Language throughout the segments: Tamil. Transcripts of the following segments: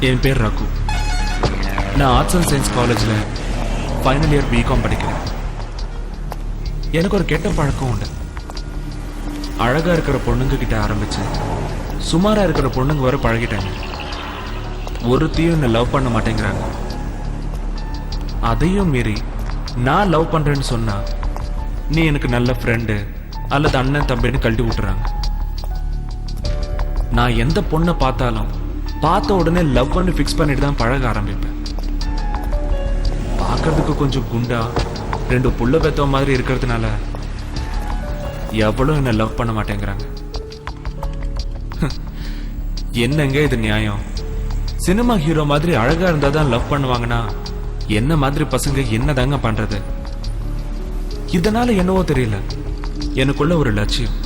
என் பேர் ரகு. நான் ஆர்ட்ஸ் அண்ட் சயின்ஸ் காலேஜில் ஃபைனல் இயர் பிகாம் படிக்கிறேன். எனக்கு ஒரு கெட்ட பழக்கம் உண்டு. அழகாக இருக்கிற பொண்ணுங்க கிட்ட ஆரம்பிச்சு சுமாராக இருக்கிற பொண்ணுங்க வர பழகிட்டாங்க. ஒருத்தையும் என்னை லவ் பண்ண மாட்டேங்கிறாங்க. அதையும் மீறி நான் லவ் பண்ணுறேன்னு சொன்னா நீ எனக்கு நல்ல ஃப்ரெண்டு அல்லது அண்ணன் தம்பின்னு கழட்டி விட்டுறாங்க. நான் எந்த பொண்ணை பார்த்தாலும் பார்த்த உடனே லவ் பண்ணி ஃபிக்ஸ் பண்ணிட்டு தான் பழக ஆரம்பிப்பேன். பார்க்கறதுக்கு கொஞ்சம் குண்டா 2 புள்ள பெத்த மாதிரி இருக்கிறதுனால எவ்வளவு என்ன லவ் பண்ண மாட்டேங்கிறாங்க. என்னங்க இது நியாயம்? சினிமா ஹீரோ மாதிரி அழகா இருந்தா தான் லவ் பண்ணுவாங்கன்னா என்ன மாதிரி பசங்க என்னதாங்க பண்றது? இதனால என்னவோ தெரியல, எனக்குள்ள ஒரு லட்சியம்.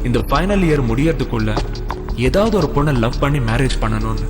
இந்த ஃபைனல் இயர் முடியறதுக்குள்ள ஏதாவது ஒரு பொண்ணை லவ் பண்ணி மேரேஜ் பண்ணணும்னு.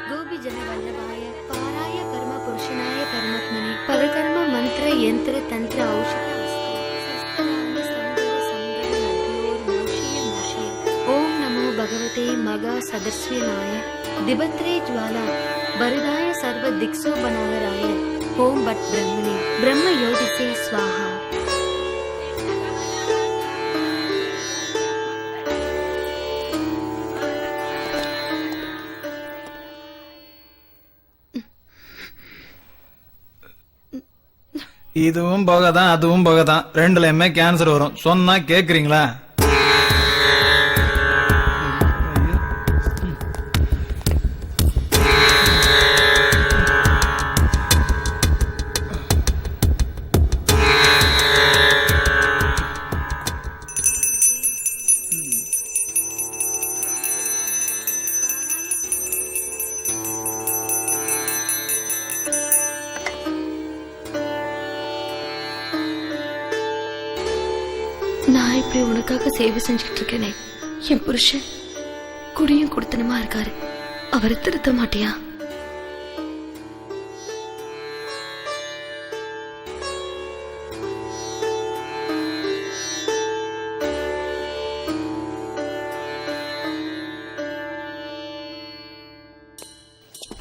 गोपी जन वल्लभाय पाराय कर्म पुरुषनाय कर्मत्मने पदकर्म मंत्र यंत्र तंत्र औषध ओम नमो भगवते मगा सदस्विनाय दिबत्रे ज्वाला वरदाय सर्व दिक्सो बनावराय ओम भट ब्रह्मणे ब्रह्म योदिते स्वाहा. இதுவும் போகதான் அதுவும் போகதான், ரெண்டுலயுமே கேன்சர் வரும். சொன்னா கேக்குறீங்களா? நான் இப்படி உனக்காக சேவை செஞ்சுட்டு இருக்கேனே, என் புருஷன் குடியும் குடுத்தனமா இருக்காரு, அவரை திருத்த மாட்டியா?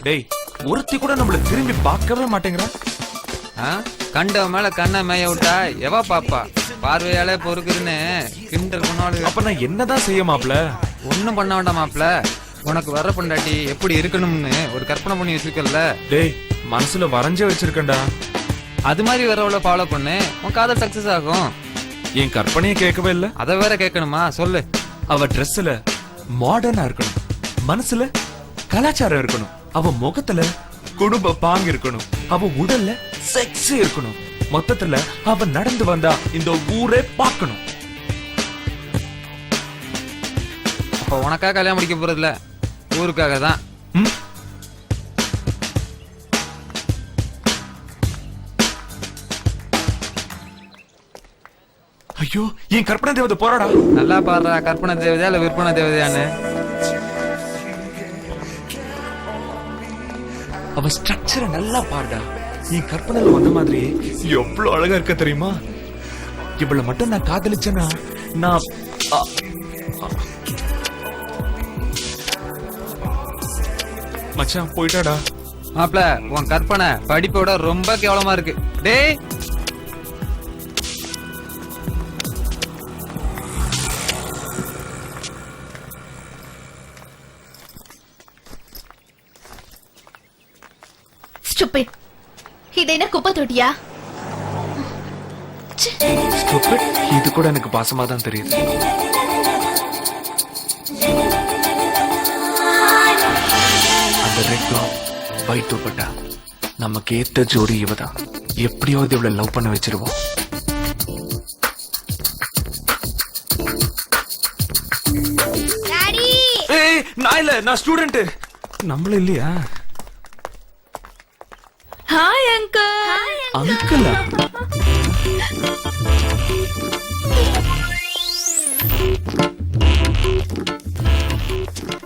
டேய், ஒருத்தி கூட நம்மள திரும்பி பார்க்கவே மாட்டேங்கிறா. கண்ட மேல கண்ணை மேய விட்டா எவா பாப்பா? பார்வையால பொறுக்குதுன்னு கிண்டல் பண்ணாலும் அப்ப நான் என்னதான் செய்ய மாப்ள? ஒண்ணும் பண்ண வேண்டாம் மாப்ள. உனக்கு வர பொண்டாட்டி எப்படி இருக்கணும்னு ஒரு கற்பனை பண்ணி வச்சிருக்கல. டேய், மனசுல வரைஞ்சே வச்சிருக்கேன்டா. அது மாதிரி வரவள ஃபாலோ பண்ணு, உன் காதல் சக்சஸ் ஆகும். என் கற்பனையை கேட்கவே இல்ல. அதை வேற கேட்கணுமா? சொல்லு. அவ ட்ரெஸ்ல மாடர்னா இருக்கணும், மனசுல கலாச்சாரம் இருக்கணும், அவ முகத்துல குடும்ப பாங்கு இருக்கணும், அவ உடல்ல செக்ஸ் இருக்கணும். மொத்தத்துல அவ நடந்து வந்தா இந்த ஊரே பார்க்கணும். அப்ப உனக்காக கல்யாணம் முடிக்க போறதுல ஊருக்காக தான். ஐயோ, என் கற்பனை தேவதை போறாடா. நல்லா பாடுறா, கற்பனை தேவதையா இல்ல விற்பனை தேவதையான்னு. அவ ஸ்ட்ரக்சரை நல்லா பாருடா. என் கற்பனையில வந்த மாதிரி எவ்வளவு அழகா இருக்க தெரியுமா? இவளை மட்டும் நான் காதலிச்சேன்னா நான் மச்சான் போயிட்டாடா. மாப்ள, உன் கற்பனை படிப்போட ரொம்ப கேவலமா இருக்கு. டேய், Stupid. இது என்ன குப்பை தொட்டியா? Stupid. இது கூட எனக்கு பாசமா தான் தெரியுது. அந்த ரெட் ஒயிட் துப்பட்டா நமக்கு ஏத்த ஜோடி இவதான். எப்படியாவது இவளை லவ் பண்ண வச்சிருவோம். ஏய், நான் இல்ல, நான் ஸ்டூடெண்ட். நம்மள இல்லையா? Hi uncle. அங்கிளா?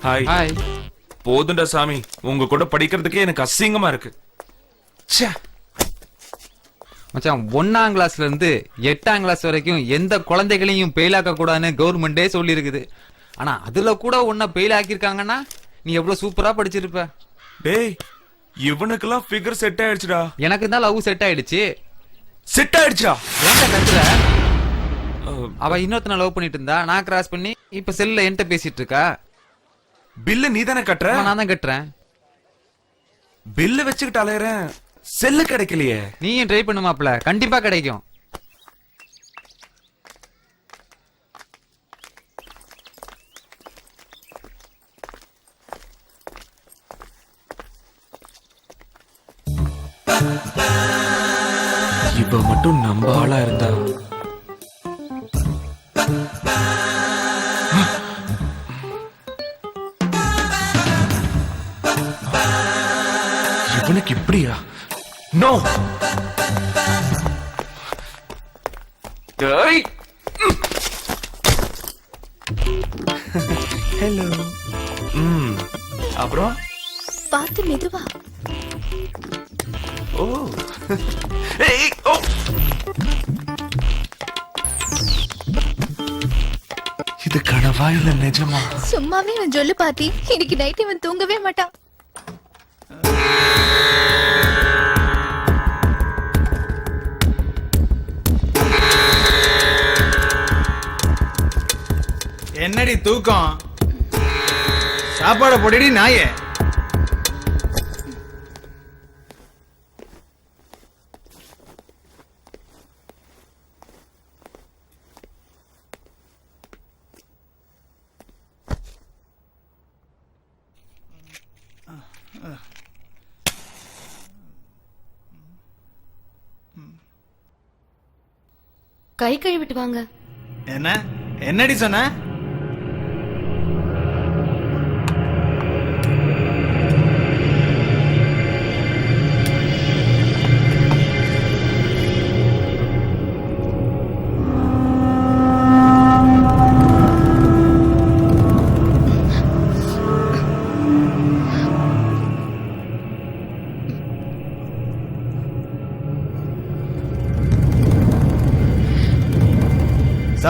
ஹாய். ஹாய். போதுண்டா சாமி, உங்க கூட படிக்கிறதுக்கே எனக்கு அசிங்கமா இருக்கு. ச்சே. மச்சான், 1ஆம் கிளாஸ்ல இருந்து 8ஆம் கிளாஸ் வரைக்கும் எந்த குழந்தைகளையும் பெயில் ஆக்க கூடாதுன்னு கவர்மெண்டே சொல்லி இருக்குது. ஆனா அதுல கூட உன்னை பெயில் ஆக்கியிருக்காங்கன்னா நீ எவ்வளவு சூப்பரா படிச்சிருப்ப. டேய், இவனுக்கெல்லாம் ஃபிகர் செட் ஆயிடுச்சுடா. எனக்கு தான் லவ் செட் ஆயிடுச்சு. செட் ஆயிடுச்சா? ஏன்டா கத்துற? அவ இன்னொருத்தனை லவ் பண்ணிட்டு இருந்தா, நான் கிராஸ் பண்ணி இப்ப செல்ல என்கிட்ட பேசிட்டு இருக்கா. பில்லு நீ தானே கட்டுற? நான் தான் கட்டுறேன். பில்லு வச்சுக்கிட்டு அலையறேன், செல்லு கிடைக்கலையே. நீயும் ட்ரை பண்ணு மாப்ள, கண்டிப்பா கிடைக்கும். இப்ப மட்டும் நம்ம ஆளா இருந்தா. இவனுக்கு இப்படியா? நோ. டேய், ஹலோ. அப்புறம் பார்த்து மெதுவா. ஓ. ஏய், ஓ. இது கனவா இல்ல நிஜமா? சும்மாவே இவன் சொல்லு பாத்தி, இன்னைக்கு நைட் இவன் தூங்கவே மாட்டான். என்னடி தூக்கம்? சாப்பாட போடுடி நாயே. கை கழுவிட்டு வாங்க. என்ன என்னடி சொன்ன?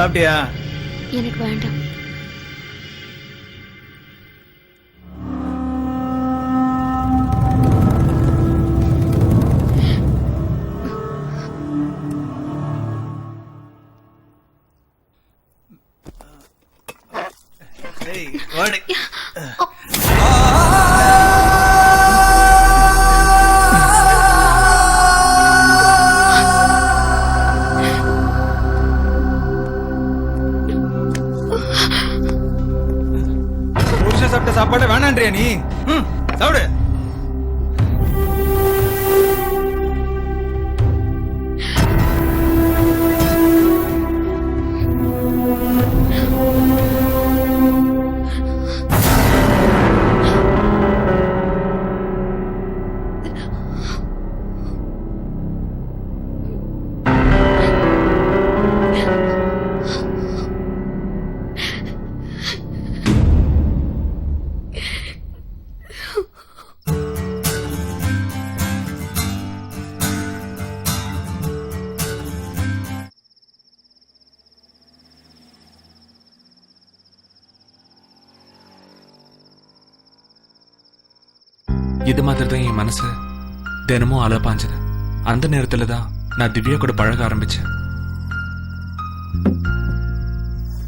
சாப்பிட்டியா? எனக்கு வேண்டாம். ஏய், வாடி. புருஷன் சாப்பிட்ட சாப்பாடு வேணான்றியா நீ? சாப்பிடு. இது மாதிரி தான் என் மனசு தினமும் அலை பாஞ்சது. அந்த நேரத்துல தான் நான் திவ்யா கூட பழக ஆரம்பிச்சேன்.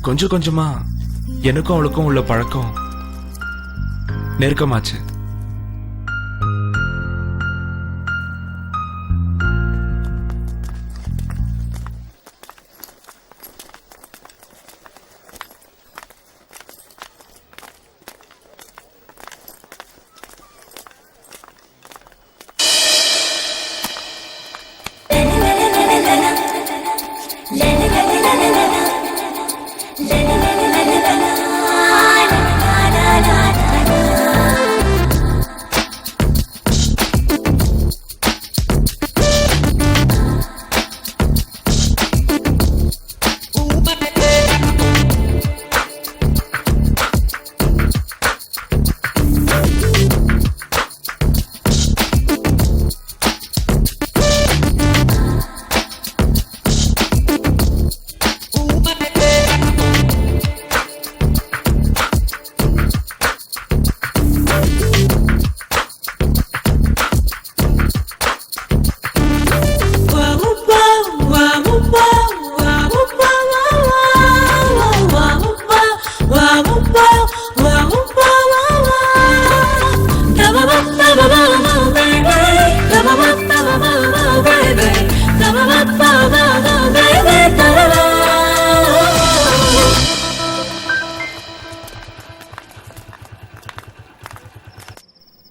கொஞ்சம் கொஞ்சமா எனக்கும் அவளுக்கும் உள்ள பழக்கம் நெருக்கமாச்சு.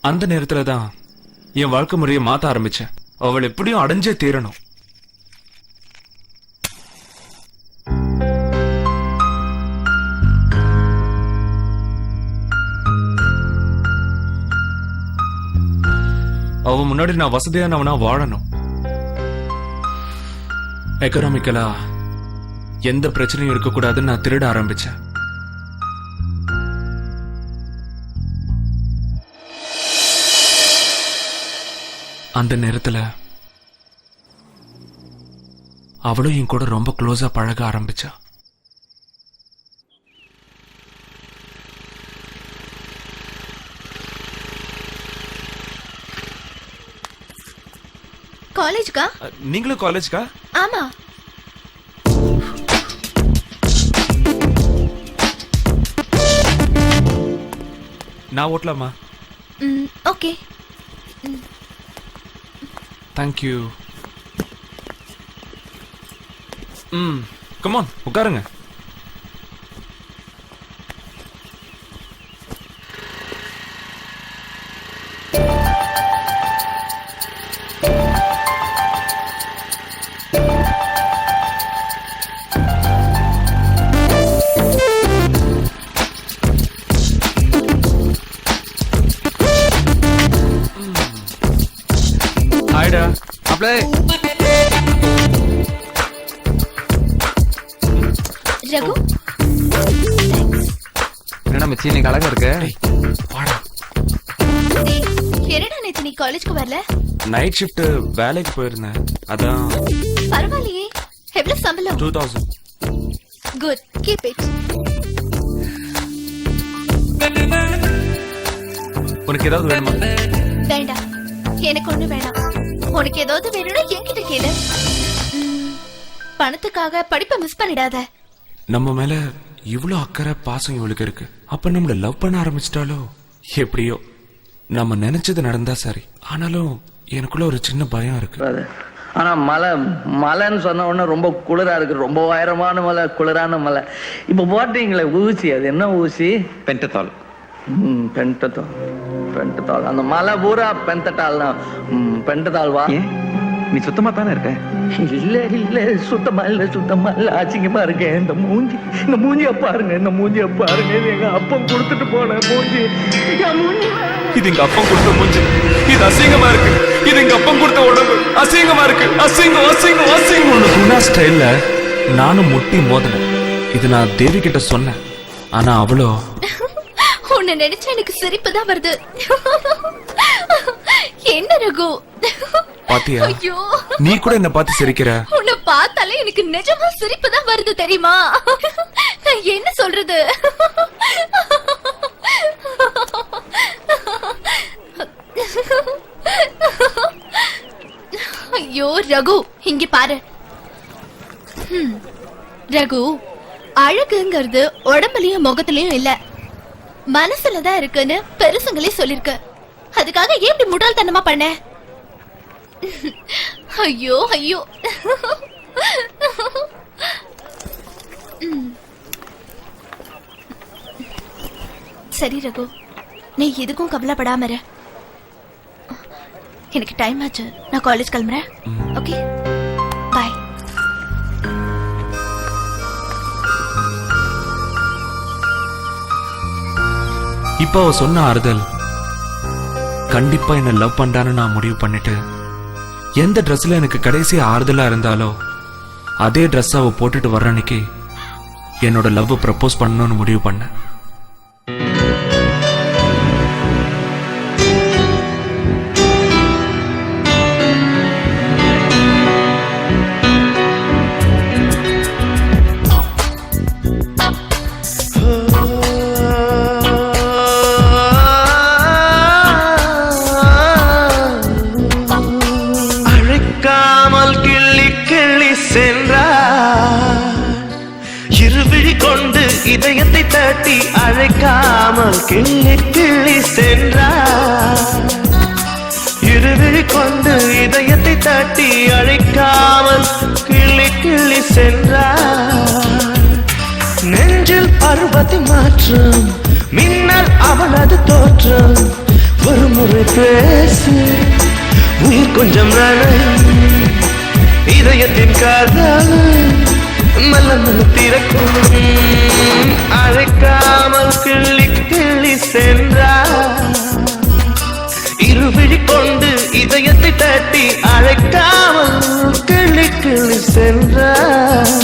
அந்த நேரத்துல தான் என் வாழ்க்கை முறையை மாத்த ஆரம்பிச்சேன். அவள் எப்படியும் அடைஞ்சே தீரணும். அவ முன்னாடி நான் வசதியானவனா வாழணும். எக்கனாமிக்கலா எந்த பிரச்சனையும் இருக்கக்கூடாதுன்னு நான் திருட ஆரம்பிச்சேன். அந்த நேரத்துல அவளும் என் கூட ரொம்ப க்ளோஸா பழக ஆரம்பிச்சா. காலேஜ்க்கா? நீங்களும் காலேஜ்க்கா? ஆமா. நான் ஓட்டலாமா? ஓகே. தேங்க்யூ. கமான் உட்காருங்க. ஹாய்டா. அப்படியே ரகு, என்னடா மச்சி இன்னைக்கு அழகா இருக்கு. வாடா. என்னடா நேத்து நீ காலேஜ்க்கு வரல? நைட் ஷிஃப்ட் வேலைக்கு போயிருந்தேன். அதான். பரவாயில்லையே. எவ்வளவு சம்பளம்? 2000. Good keep it. உனக்கு ஏதாவது வேணுமா? வேண்டாம், எனக்கு ஒண்ணு வேணாம். உனக்கு ஏதாவது வேணும்னா என்கிட்ட கேளு. பணத்துக்காக படிப்பை மிஸ் பண்ணிடாத. நம்ம மேல இவ்ளோ அக்கறை பாசம் இவளுக்கு இருக்கு. அப்ப நம்மள லவ் பண்ண ஆரம்பிச்சிட்டாலோ? எப்படியோ நம்ம நினைச்சது நடந்தா சரி. ஆனாலும் எனக்குள்ள ஒரு சின்ன பயம் இருக்கு. ஆனா மலைன்னு சொன்ன உடனே ரொம்ப குளிரா இருக்கு. ரொம்ப உயரமான மலை, குளிரான மலை. இப்ப போட்டீங்களே ஊசி, அது என்ன ஊசி? பென்டதால். பென்டதால். அந்த மலை பூரா பென்டதால் தான். பென்டதால் வா. நீ சுத்தமா தானே இருக்க? இல்ல சுத்தமா இல்ல அசிங்கமா இருக்கேன். இந்த மூஞ்சிய பாருங்க, இந்த மூஞ்சிய பாருங்க. இது எங்க அப்பம் கொடுத்துட்டு போன மூஞ்சி. இது எங்க அப்பம் கொடுத்த மூஞ்சி. இது அசிங்கமா இருக்கு. இது எங்க அப்பம் கொடுத்த உடம்பு அசிங்கமா இருக்கு. அசிங்கம். குணா ஸ்டைல்ல நானும் முட்டி மோதினேன். இது நான் தேவி கிட்ட சொன்னேன். ஆனா அவளோ உன்னை நினைச்சா எனக்கு சிரிப்பு தான் வருது. என்ன ரகு பாத்தியா? ஐயோ, நீ கூட என்ன பார்த்து சிரிக்கிற. உன்னை பார்த்தாலே எனக்கு நிஜமா சிரிப்பு தான் வருது தெரியுமா? நான் என்ன சொல்றது? ஐயோ ரகு, இங்க பாரு. ரகு, அழகுங்கிறது உடம்புலயும் முகத்திலயும் இல்ல, மனசுலதான் இருக்குன்னு பெருசுங்களே சொல்லிருக்கு. அதுக்காக ஏன் இப்படி முட்டாள்தனமா பண்ண? ஐயோ ஐயோ. சரி ரகு, நீ எதுக்கும் கவலைப்படாம இரு. எனக்கு டைம் ஆச்சு, நான் காலேஜ் கிளம்புறேன். ஓகே, பாய். இப்ப அவ சொன்ன ஆறுதல் கண்டிப்பா என்ன லவ் பண்றான்னு நான் முடிவு பண்ணிட்டு, எந்த ட்ரெஸ்ல எனக்கு கடைசி ஆறுதலா இருந்தாலோ அதே ட்ரெஸ் அவ போட்டுட்டு வர்ற அன்னைக்கு என்னோட லவ் ப்ரப்போஸ் பண்ணணும்னு முடிவு பண்ணேன். இதயத்தை தட்டி அழைக்காமல் கிள்ளி சென்றார். இருவிழி கொண்டு இதயத்தை தட்டி அழைக்காமல் கிள்ளி சென்றார். நெஞ்சில் பருவத்தை மாற்றம், மின்னல் அவளது தோற்றம். ஒரு முறை பேசு, உயிர் கொஞ்சம் இதயத்தின் காதல் மெல்ல மெல்ல திறக்கும். அழைக்காமல் கிள்ளி சென்றார். இருவிழி கொண்டு இதயத்தை தட்டி அழைக்காமல் கிள்ளி சென்றார்.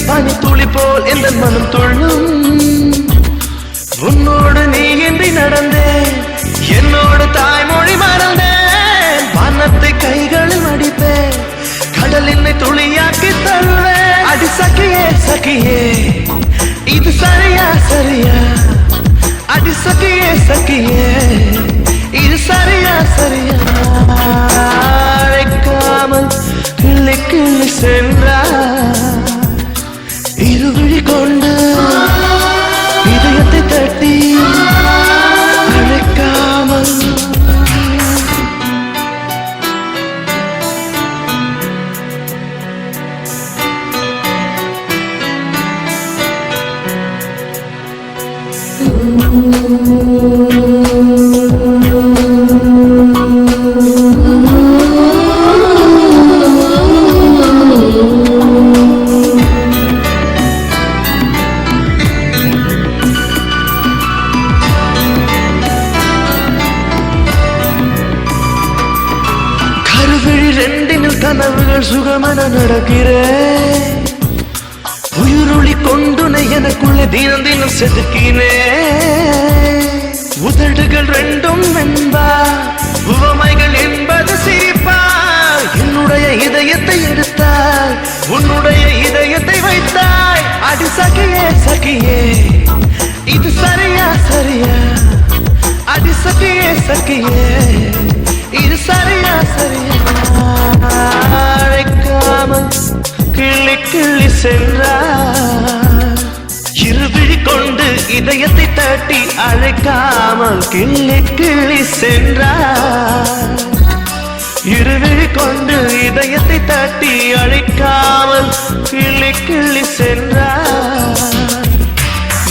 பனி துளி போல் எந்த மனம் துள்ளும். உன்னோடு நீ என்று நடந்தேன், என்னோடு தாய்மொழி மறந்தேன். வானத்தை கைகளில் அடிப்பேன், கடலில் துளியாக்கி தருவேன். அடி சகியே சகியே, இது சரியா சரியா? அடி சகியே சகியே, இது சரியா சரியா? அழைக்காமல் கிள்ளி சென்றார். இருவிழி கொண்டு கனவுகள் சுகமென நடக்கிறேன் உயிருளி கொண்டுனை எனக்குள்ளே தினம் தினம் செதுக்கினே உதடுகள் ரெண்டும் வெண்பா உவமைகள் என்பது சிரிப்பா என்னுடைய இதயத்தை எடுத்தாய் உன்னுடைய இதயத்தை வைத்தாய் அடி சகியே சகியே இது சரியா சரியா அடி சகியே சகியே இது சரியா சரியா அழைக்காமல் கிள்ளி கிள்ளி சென்றார் இருவிழி கொண்டு இதயத்தை தட்டி அழைக்காமல் கிள்ளி கிள்ளி சென்றார் இருவிழி கொண்டு இதயத்தை தட்டி அழைக்காமல் கிள்ளி கிள்ளி சென்றார்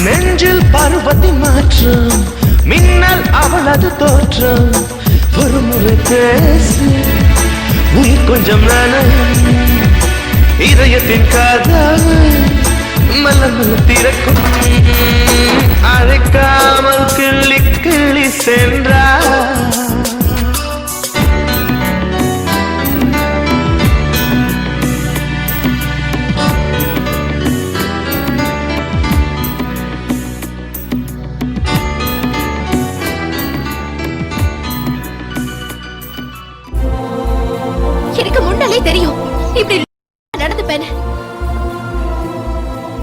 நெஞ்சில் பருவத்தின் மாற்றம் மின்னல் அவளது தோற்றம் ஒரு முறை பேசு உயிர் கொஞ்சம் நனையும் இதயத்தின் காதல் மல்ல மல்ல திறக்கும் அழைக்காமல் கிள்ளி கிள்ளி சென்றார் எனக்கு முன்னாலே தெரியும் இப்படி நடந்துப்பேன்னு.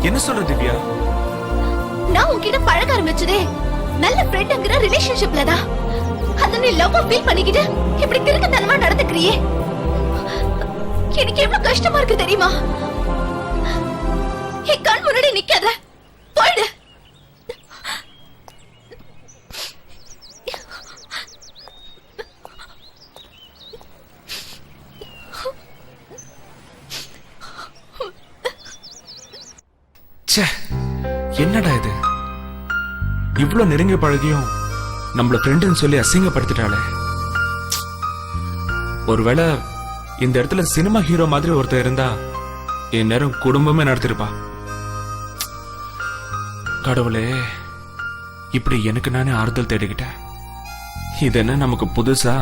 என்ன சொல்ற திவ்யா? நான் உன்கிட்ட பழக ஆரம்பிச்சதே நல்ல ஃப்ரெண்ட்ங்கிற ரிலேஷன்ஷிப்ல தான். அத நீ லவ் ஃபீல் பண்ணிக்கிட்டு இப்படி கிறுக்குத்தனமா நடந்துக்கிறியே, எனக்கு எவ்வளவு கஷ்டமா இருக்கு தெரியுமா? என் கண் முன்னாடி நிக்காத, போயிடு. ச்சே, என்னடா இது? இவ்வளவு நெருங்கி பழகியும் நம்மள ஃப்ரெண்டுன்னு சொல்லி அசிங்கப்படுத்திட்டாளே. ஒருவேளை இந்த இடத்துல சினிமா ஹீரோ மாதிரி ஒருத்தர் இருந்தா என் நேரம் குடும்பமே நடத்திருப்பா. கடவுளே, இப்படி எனக்கு நானே ஆறுதல் தேடிக்கிட்டேன். இது என்ன நமக்கு புதுசா?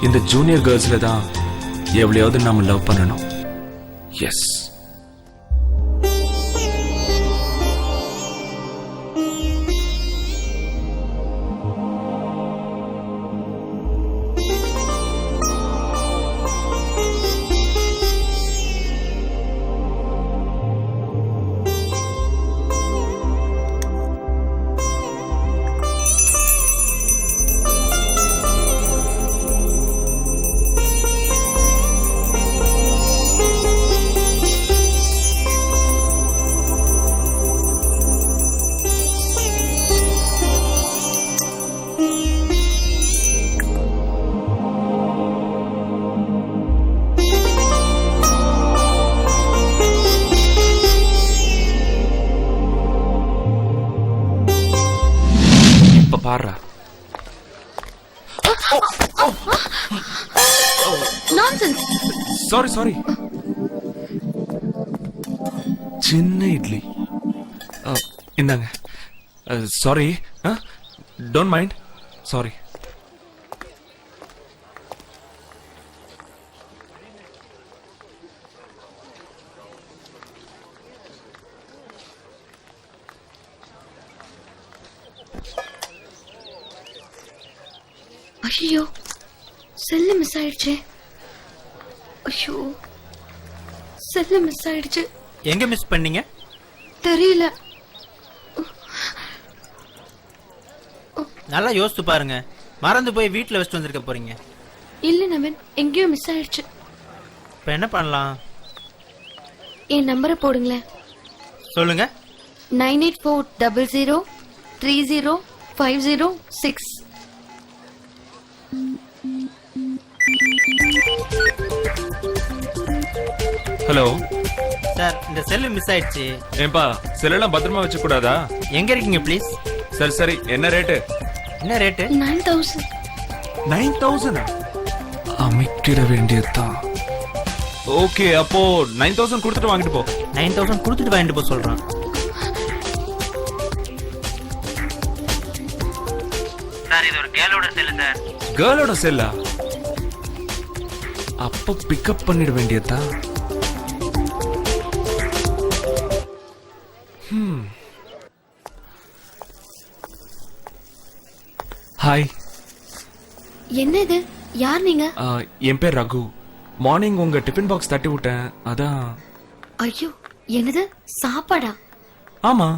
இந்த ஜூனியர் கேர்ள்ஸ்ல தான் எவ்வளையாவது நாம லவ் பண்ணணும். எஸ். பாரா. நான்சென்ஸ். சாரி. சின்ன இட்லி இந்தாங்க. Sorry, don't mind. சாரி. ஐயோ, செல்லு மிஸ் ஆயிடுச்சு. ஐயோ, செல்லு மிஸ் ஆயிடுச்சு. எங்க மிஸ் பண்ணீங்க? தெரியல. நல்லா யோசிச்சு பாருங்க. மறந்து போய் வீட்டுல வச்சுட்டு வந்திருக்க போறீங்க. இல்ல நவீன், எங்கேயோ மிஸ் ஆயிடுச்சு. இப்ப என்ன பண்ணலாம்? என் நம்பரை போடுங்களேன். சொல்லுங்க. 9840030506. ஹலோ சார், இந்த செல்லு மிஸ் ஆயிடுச்சு. ஏன்பா, செல்லெல்லாம் பத்திரமா வச்சு கூடாதா? எங்க இருக்கீங்க ப்ளீஸ்? சரி, என்ன ரேட்டு? என்ன ரேட்டு? 9000. 9000? அமைக்கிட வேண்டியதுதான். ஓகே அப்போ 9000 கொடுத்துட்டு வாங்கிட்டு போ. 9000 கொடுத்துட்டு வாங்கிட்டு போக சொல்றான். சார் இது ஒரு கேர்ளோட செல்லு சார். கேர்ளோட செல்லா? அப்போ பிக்கப் பண்ணிட வேண்டியதா? ஹாய். என்ன இது? யார் நீங்க? என் பேர் ரகு. மார்னிங் உங்க டிஃபன் பாக்ஸ் தட்டி விட்டேன், அதான். ஐயோ, என்னது சாப்பாடா? ஆமா.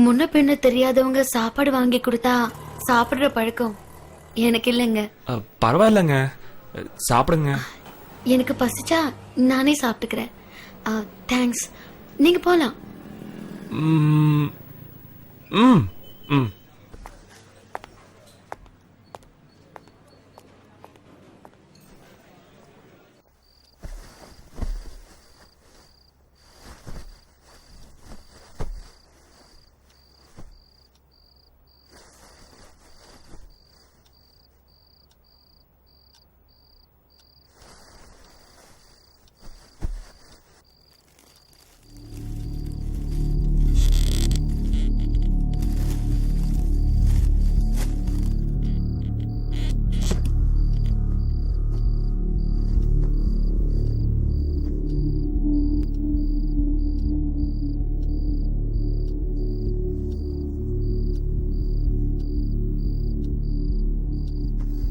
முன்ன பின்ன தெரியாதவங்க சாப்பாடு வாங்கி கொடுத்தா சாப்பிடுற பழக்கம் எனக்கு இல்லைங்க. பரவாயில்லங்க, சாப்பிடுங்க. எனக்கு பசிச்சா நானே சாப்பிட்டுக்கிறேன். தேங்க்ஸ். நீங்க போலாம். ம் ம் ம்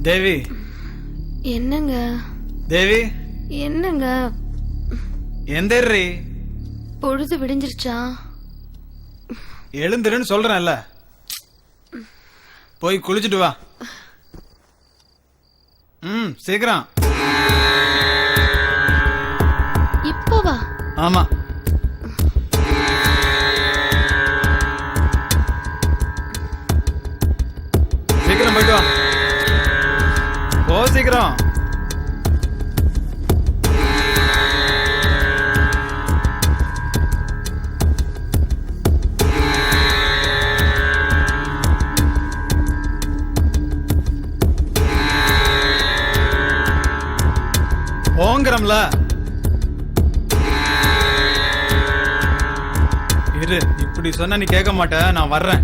தேவி. என்னங்க? தேவி என்னங்க? எந்தேர்றி? பொழுது விடிஞ்சிருச்சா? எழுந்துருன்னு சொல்றேன்ல, போய் குளிச்சுட்டு வா. சீக்கிரம். இப்போ வா. ஆமா. சீக்கிரம் போயிட்டு வா. போ சீக்கிரம். போங்கறம்ல. இரு, இப்படி சொன்னா நீ கேட்க மாட்ட, நான் வர்றேன்.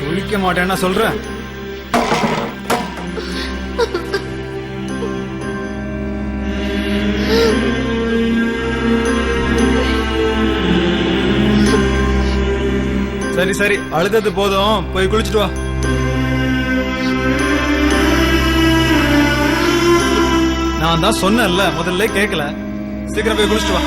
குளிக்க மாட்டேன்னா சொல்றேன். சரி சரி, அழுதது போதும், போய் குளிச்சுட்டு வா. நான் தான் சொன்னேன்ல, முதல்ல கேட்கல. சீக்கிரம் போய் குளிச்சுட்டு வா.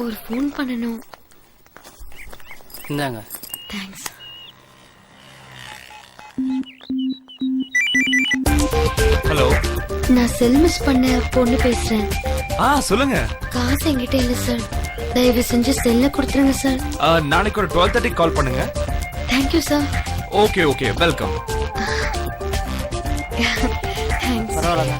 ஒரு ஃபோன் பண்ணணும். இந்தாங்க. தேங்க்ஸ். ஹலோ. நான் செல் மிஸ் பண்ண பொண்ணு பேசுறேன். சொல்லுங்க. காசு என்கிட்ட இல்ல சார். தயவு செஞ்சு செல்ல கொடுத்துருங்க சார். நாளைக்கு ஒரு 12:30 கால் பண்ணுங்க. Thank you sir. Okay welcome. Thanks. பரவாயில்ல.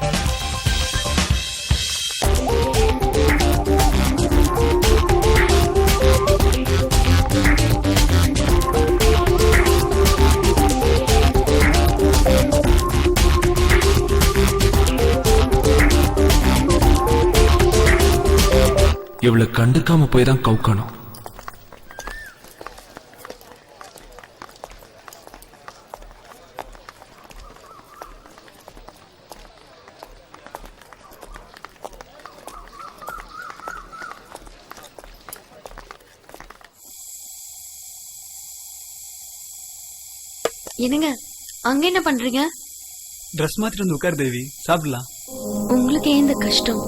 இவளை கண்டுக்காம போய் தான் கவுக்கணும். என்னங்க அங்க என்ன பண்றீங்க? ட்ரெஸ் மாத்திட்டு வந்து உட்கார் தேவி, சாப்பிடலாம். உங்களுக்கு ஏன் இந்த கஷ்டம்?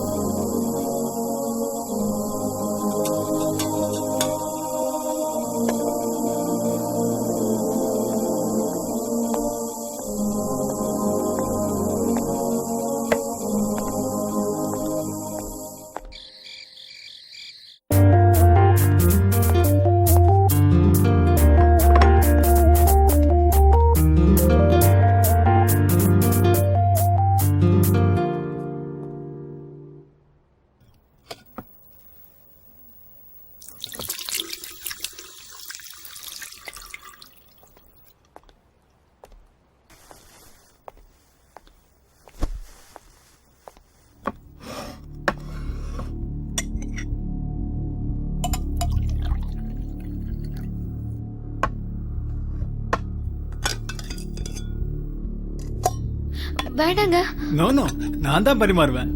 வேண்டாங்க. நோ நான் தான் பரிமாறுவேன்.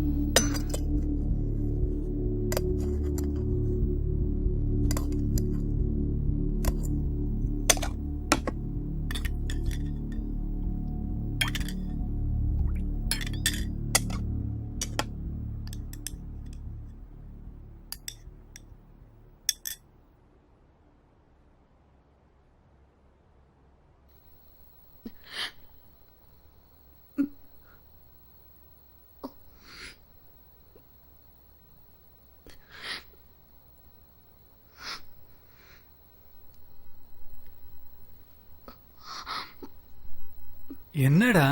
என்னடா?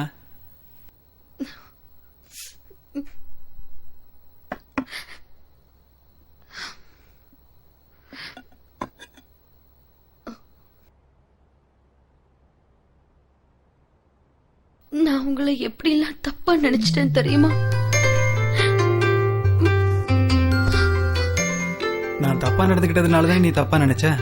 நான் உங்களை எப்படி எல்லாம் தப்பா நினைச்சிட்டேன் தெரியுமா? நான் தப்பா நடந்துக்கிட்டதுனாலதான் நீ தப்பா நினைச்ச.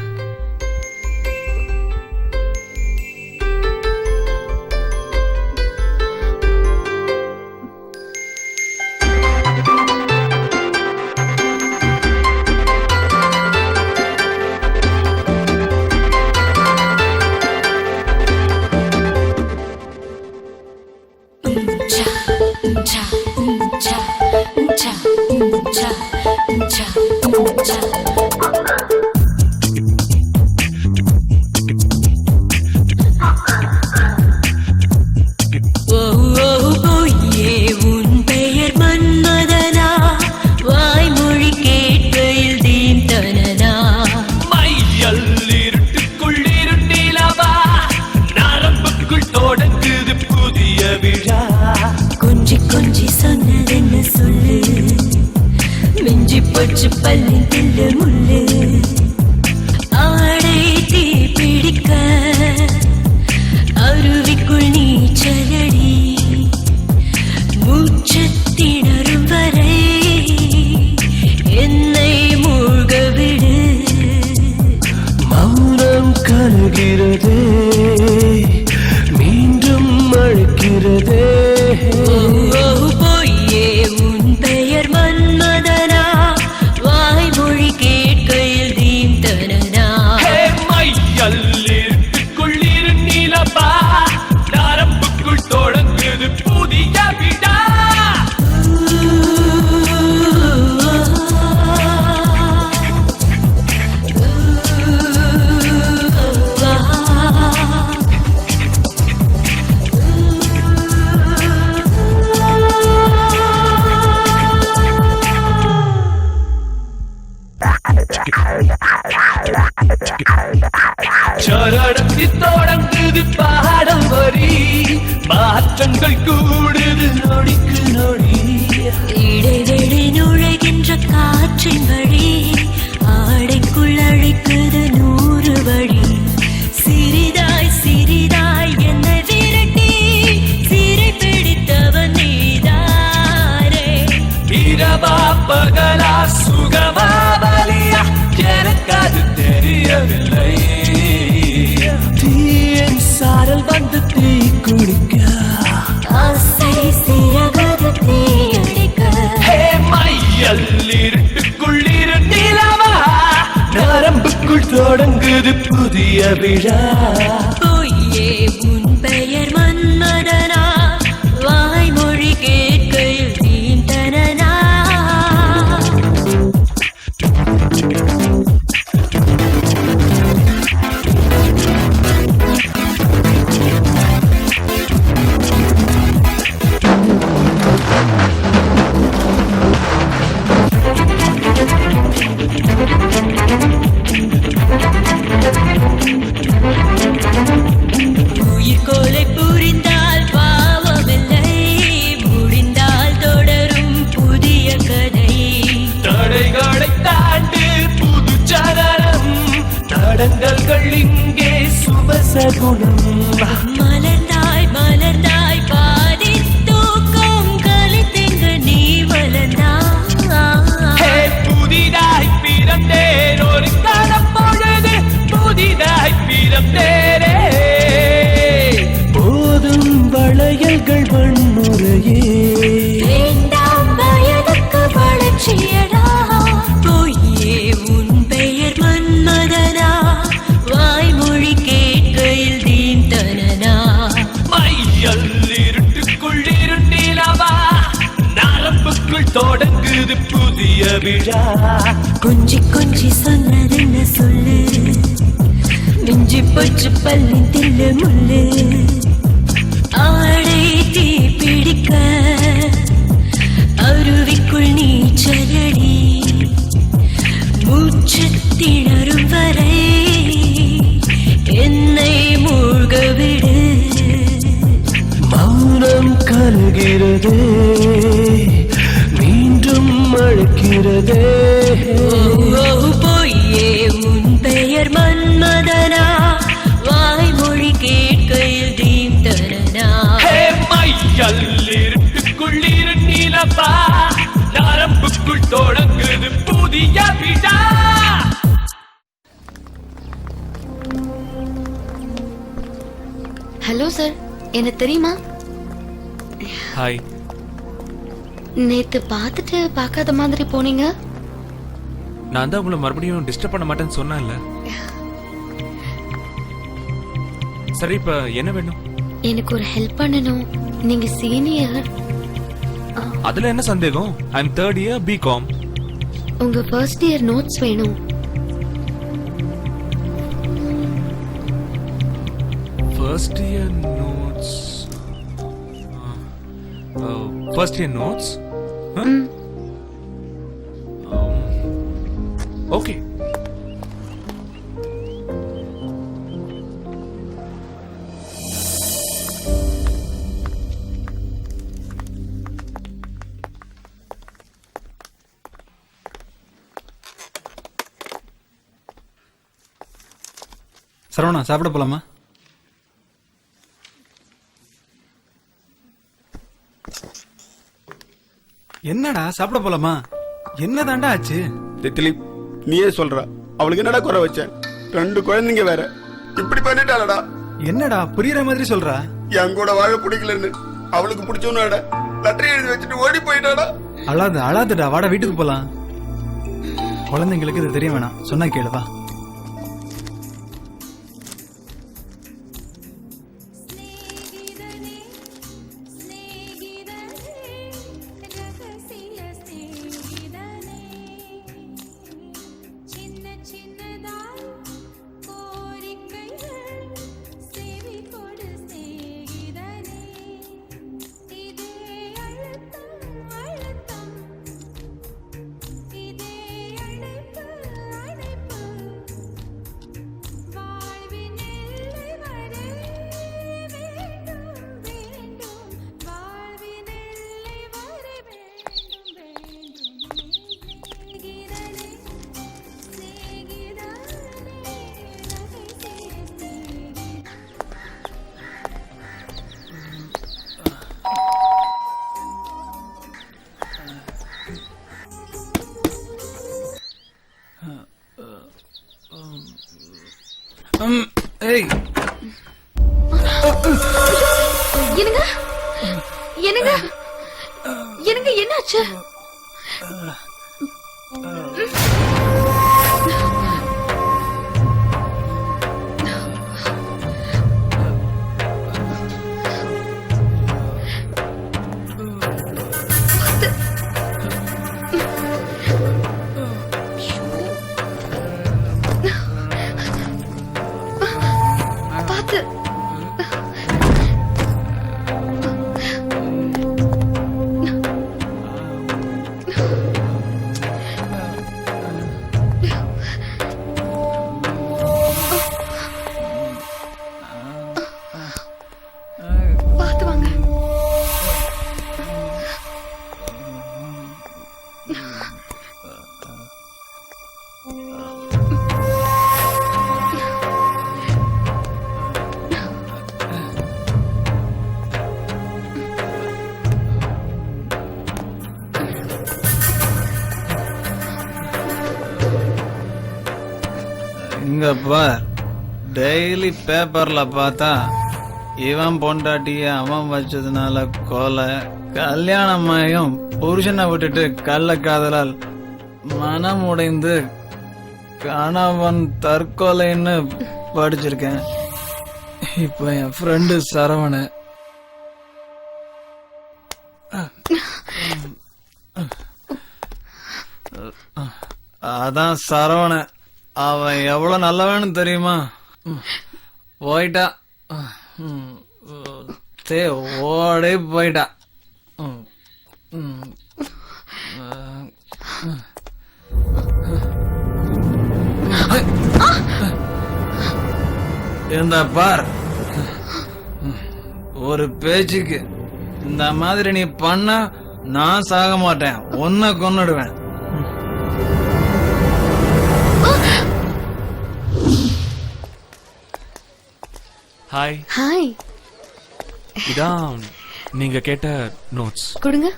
போச்சு பள்ளி தில்லு முள்ளு ஆடை தீ பிடிக்க அருவிக்குள் நீச்சலடி மூச்சு திணறும் வரை என்னை மூழ்க விடு. மௌனம் கருகிறதே மீண்டும் அழைக்கிறதே. பொய்யே உன் பெயர் மன்மதனா வாய்மொழி கேட்கையில் சரணத்தில் தொடங்குது பாடம் வரி மாற்றங்கள் கூடுது நொடிக்கு நொடி இடைவெளி நுழைகின்ற காற்றின் வழி ஆடைக்குள் அழைக்குது 100 வழி சிறிதாய் சிறிதாய் என்னை விரட்டி சிறை பிடித்தவன் நீதானே இரவா பகலா சுகமா வலியா எனக்கு அது தெரியவில்லை தீயின் சாரல் வந்து தீ குடிக்க ஆசை சிறகது தீயடிக்க மையல் இருட்டுக்குள்ளிரு நிலவா நரம்புக்குள் தொடங்குது புதிய விழா பொய்யே உன் பெயர் மன்மதனா வாய்மொழி கேட்கையில் தீண்டனா உயிர்கொலை புரிந்தால் பாவமில்லை முடிந்தால் தொடரும் புதிய கதை தடைகளை தாண்டு புது சரணம் தடங்கல்கள் இங்கே சுபசகுணம் மலர்ந்தாய் மலர்ந்தாய் பாதி தூக்கம் கலித்தெங்க நீ வளர்ந்தாய் புதிதாய் பிறந்தேன் ஒரு கணப்பொழுது புதிதாய் பிறந்தேனே போதும் வளையல்கள் வன்முறையே வேண்டாம் வயதுக்கு வளர்ச்சியடா பொய்யே உன் பெயர் மன்மதனா வாய்மொழி கேட்கையில் தீண்டனா மையல் இருட்டுக்குள் இருண்டிலவா நரம்புக்குள் தொடங்குது புதிய விழா கொஞ்சி கொஞ்சி சொன்னதென்ன சொல்லு மிஞ்சி போச்சு பல்லின் தில்லு முள்ளு ஆடை தீ பிடிக்க அருவிக்குள் நீச்சலடி மூச்சு திணறும் வரை என்னை மூழ்க விடு மௌனம் கலகிறது மீண்டும் அழைக்கிறதே பொய்யே உன் பெயர் மன்மதனா வாய்மொழி கேட்கையில் தீண்டனா மையல் இருட்டுக்குள் இருநிலவா நரம்புக்குள் தொடங்குது புதிய விழா ஹலோ சார், என்ன தெரியுமா? ஹாய். நேத்து பார்த்துட்டு பார்க்காத மாதிரி போனீங்க. நான் தான் உங்களை மறுபடியும் டிஸ்டர்ப் பண்ண மாட்டேன்னு சொன்னேன்ல. சரி, இப்ப என்ன வேணும்? எனக்கு ஒரு ஹெல்ப் பண்ணணும். நீங்க சீனியர். அதுல என்ன சந்தேகம்? ஐ அம் 3rd year BCom. உங்க ஃபர்ஸ்ட் இயர் நோட்ஸ் வேணும். First year notes. First year notes? Okay. Saravana, சாப்பிட போலாமா? என்னடா சாப்பிட போலாமா? என்னதாண்டா ஆச்சு? திலீப், நீயே சொல்ற, அவளுக்கு என்னடா குறை வச்ச? 2 குழந்தைங்க வேற, இப்படி பண்ணிட்டாளடா. என்னடா புரியுற மாதிரி சொல்றா? என் கூட வாழ பிடிக்கலன்னு அவளுக்கு பிடிச்சவனோட லெட்டர் எழுதி வச்சுட்டு ஓடி போயிட்டாடா. அழாதுடா, வாடா வீட்டுக்கு போலாம். குழந்தைங்களுக்கு இது தெரிய வேணாம், சொன்னா கேளுவா. ஏய் என்னங்க என்னங்க என்னங்க என்னாச்சு? பார்த்து பார்த்து வாங்க. இங்க பார், டெய்லி பேப்பர்ல பார்த்தா இவன் பொண்டாட்டிய அவன் வச்சதுனால கொலை, கல்யாணமாயும் புருஷனை விட்டுட்டு கள்ள காதலால் மனம் உடைந்து கணவன் தற்கொலைன்னு படிச்சிருக்கேன். இப்ப என் ஃப்ரெண்டு சரவண அதான் சரவண, அவன் எவ்வளவு நல்லவன்னு தெரியுமா? போயிட்டா, ஓடே போயிட்டா. இந்த பார், ஒரு பேச்சுக்கு இந்த மாதிரி நீ பண்ண நான் சாக மாட்டேன், உன்னை கொன்னுடுவேன். ஹாய். ஹாய். இதான் நீங்க கேட்ட நோட்ஸ். கொடுங்க.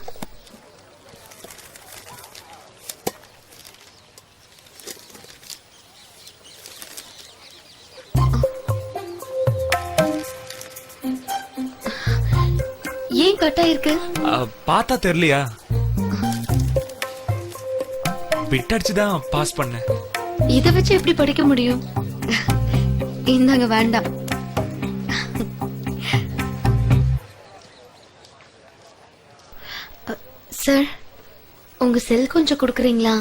ஏன் கட்டா இருக்கு? பார்த்தா தெரியலையா? பிட்டடிச்சுதான் பாஸ் பண்ணேன். இத வச்சு எப்படி படிக்க முடியும்? இந்தாங்க, வேண்டாம். சார், உங்க செல் கொஞ்சம் கொடுக்குறீங்களா?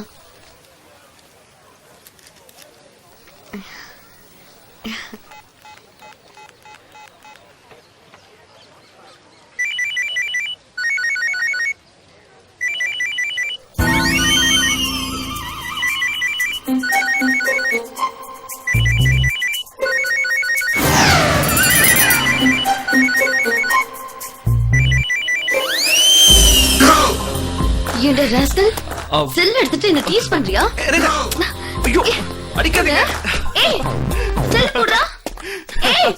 என்ன ராஸ்கல், செல் எடுத்துட்டு என்ன டீஸ் பண்றியா? ஐயோ, அடிக்காதீங்க. ஏய், செல் குடுறா. ஏய்,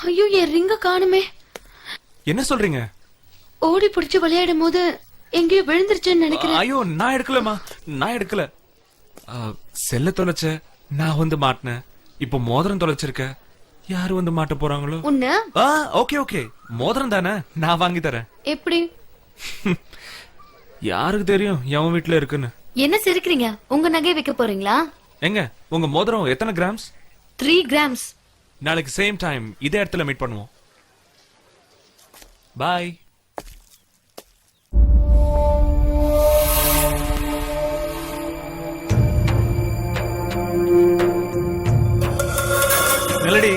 ஐயோ, என் ரிங்க காணுமே. என்ன சொல்றீங்க? ஓடி பிடிச்சு விளையாடும் போது எங்கேயோ விழுந்துருச்சுன்னு நினைக்கிறேன். ஐயோ, நான் எடுக்கலமா, நான் எடுக்கல. செல்ல தொலைச்ச, நான் வந்து மாட்டினேன். இப்போ மோதிரம் தொலைச்சிருக்க, யாரு வந்து மாட்ட போறாங்களோ? உன்ன ஓகே ஓகே, மோதிரம் தானே, நான் வாங்கி தரேன். எப்படி? யாருக்கு தெரியும் எவன் வீட்டுல இருக்குன்னு? என்ன சிரிக்கிறீங்க? உங்க நகை வைக்க போறீங்களா? எங்க உங்க மோதிரம் எத்தனை கிராம்ஸ்? 3 grams. நாளைக்கு சேம் டைம் இதே இடத்துல மீட் பண்ணுவோம். பாய். மெலடி,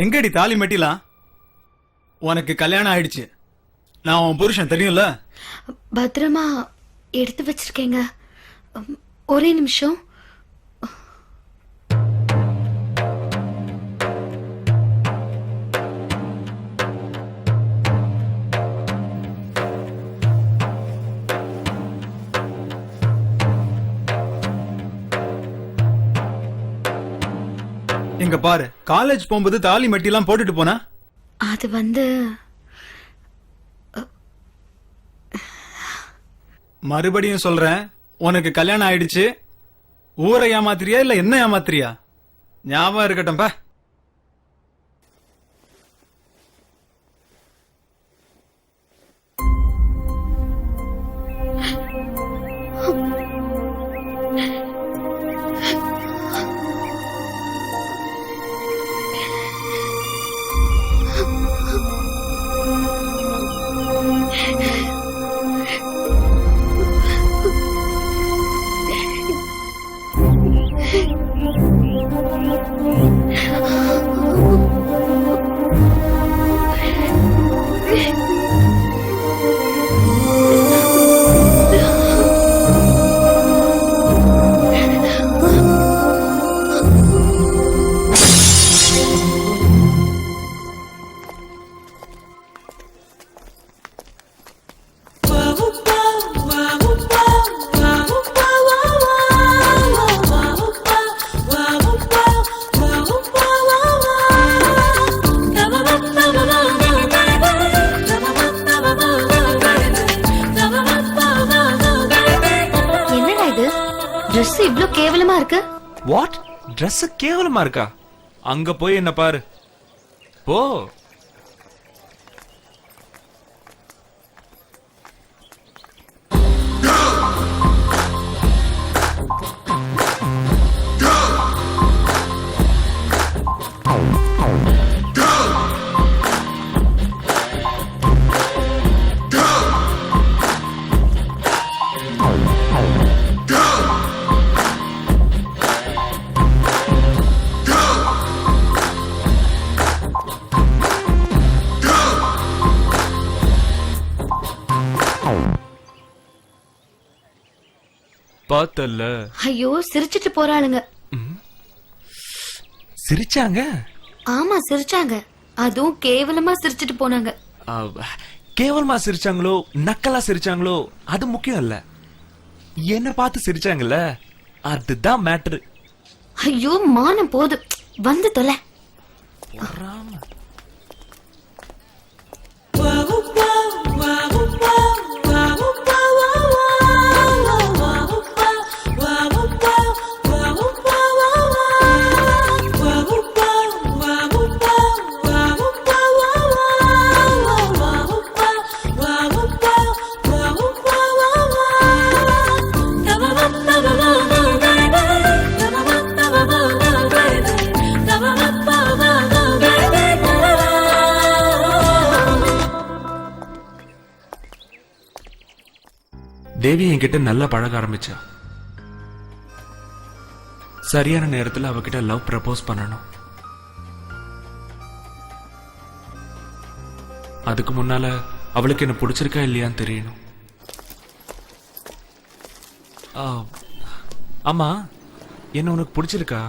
எங்கடி தாலி மெட்டிலாம்? உனக்கு கல்யாணம் ஆயிடுச்சு, நான் உன் புருஷன் தெரியும்ல. பத்திரமா எடுத்து வச்சிருக்கேங்க. ஒரே நிமிஷம். இங்க பாரு, காலேஜ் போகும்போது தாலி மெட்டி எல்லாம் போட்டுட்டு போனா அது வந்து மறுபடியும் சொல்றேன், உனக்கு கல்யாணம் ஆயிடுச்சு. ஊரை ஏமாத்திரியா இல்ல என்ன ஏமாத்திரியா? ஞாபகம் இருக்கட்டும் பா. ட்ரெஸ் இவ்ளோ கேவலமா இருக்கு. வாட்? Dress கேவலமா இருக்கா? அங்க போய் என்ன பாரு போ. பார்த்தல்ல. ஐயோ, சிரிச்சிட்டு போறாளுங்க. சிரிச்சாங்க? ஆமா, சிரிச்சாங்க. அதுவும் கேவலமா சிரிச்சிட்டு போனாங்க. கேவலமா சிரிச்சாங்களோ நக்கலா சிரிச்சாங்களோ அது முக்கியம் இல்ல, என்ன பார்த்து சிரிச்சாங்கல்ல அதுதான் மேட்ரு. ஐயோ, மானம் போது, வந்து தொலை. தேவி என்கிட்ட நல்லா பழக ஆரம்பிச்சா. சரியான நேரத்துல அவகிட்ட லவ் ப்ரப்போஸ் பண்ணணும். அதுக்கு முன்னால அவளுக்கு என்ன பிடிச்சிருக்கா இல்லையான்னு தெரியணும். ஆமா, என்ன உனக்கு பிடிச்சிருக்கா?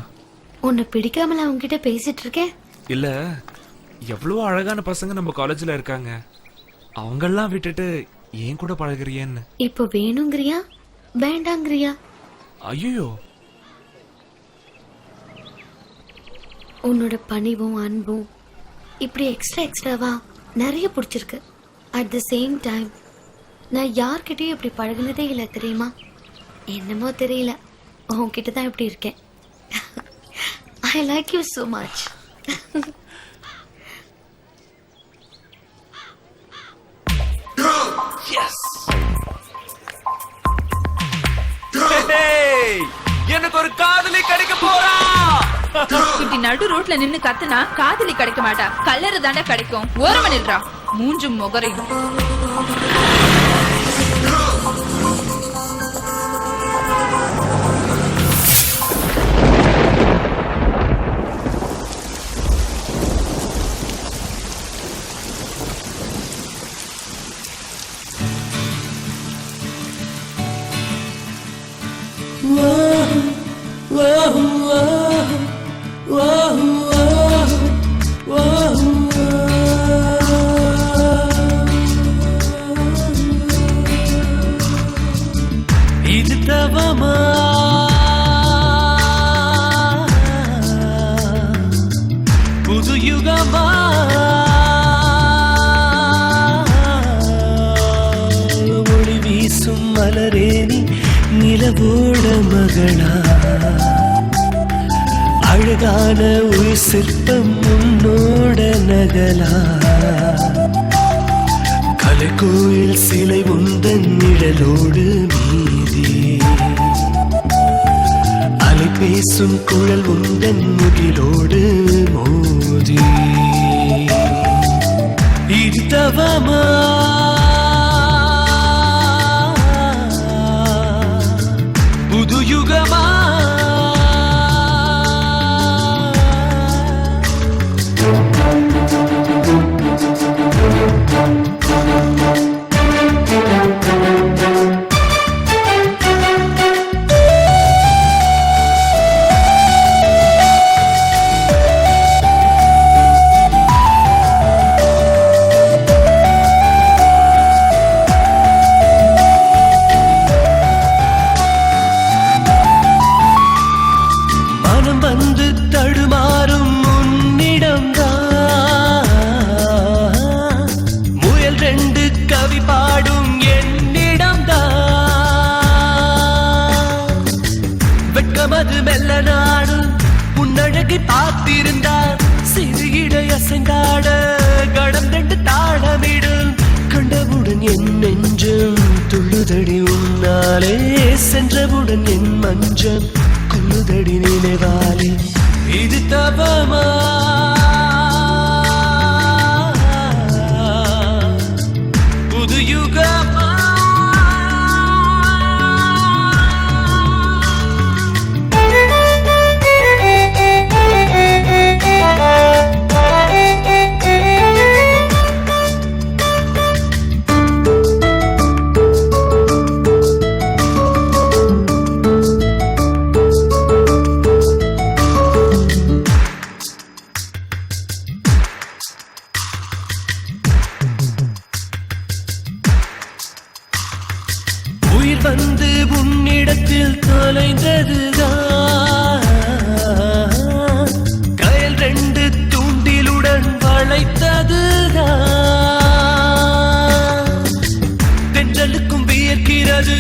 உன்னை பிடிக்காமல அவங்க கிட்ட பேசிட்டு இருக்கேன். இல்ல, எவ்வளவு அழகான பசங்க நம்ம காலேஜ்ல இருக்காங்க, அவங்கெல்லாம் விட்டுட்டு ஏன் கூட பழகுறியன்னு. இப்ப வேணுங்கிறியா வேண்டாங்கிறியா? ஐயோ, உன்னோட பணிவும் அன்பும் இப்படி எக்ஸ்ட்ராவா நிறைய பிடிச்சிருக்கு. அட் த சேம் டைம் நான் யார்கிட்டயும் இப்படி பழகுனதே இல்லை தெரியுமா? என்னமோ தெரியல, உன்கிட்ட தான் இப்படி இருக்கேன். I like you so much. எனக்கு ஒரு காதலி கிடைக்க போறா. இப்படி நடு ரோட்ல நின்னு கத்துனா காதலி கிடைக்க மாட்டா, கல்லறு தாண்டா கிடைக்கும். ஓரமா நில்றா, மூஞ்சும் முகரையும். இது தவமா யுகமா ஒளி வீசும் மலரேனி நிலவோட மகளா அழகான ஒரு சிற்பம் உன்னோட நகலா கலைக்கோயில் சிலை உந்தன் நிழலோடு மீதி அலை பேசும் குழல் உந்தன் முகிலோடு மோதி இது தவமா புது யுகமா மனம் வந்து தடுமாறும் உன்னிடம்தான் முயல் ரெண்டு கவி பாடும் என்னிடம்தான் வெட்கமது மெல்ல நாடும் உன்னழகை பார்த்திருந்தார் சிறு இடை அசைந்தாட கடம் ரெண்டு தாளமிடும் கண்டவுடன் என் நெஞ்சம் துள்ளுதடி உன்னாலே சென்றவுடன் என் மஞ்சம் கொல்லுதடி நினைவாலே இது தவமா புது யுகமா உயிர் வந்து உன்னிடத்தில் தொலைந்ததுதான் கயல் ரெண்டு தூண்டிலுடன் வளைத்ததுதான் தென்றலுக்கும் வியர்க்கிறது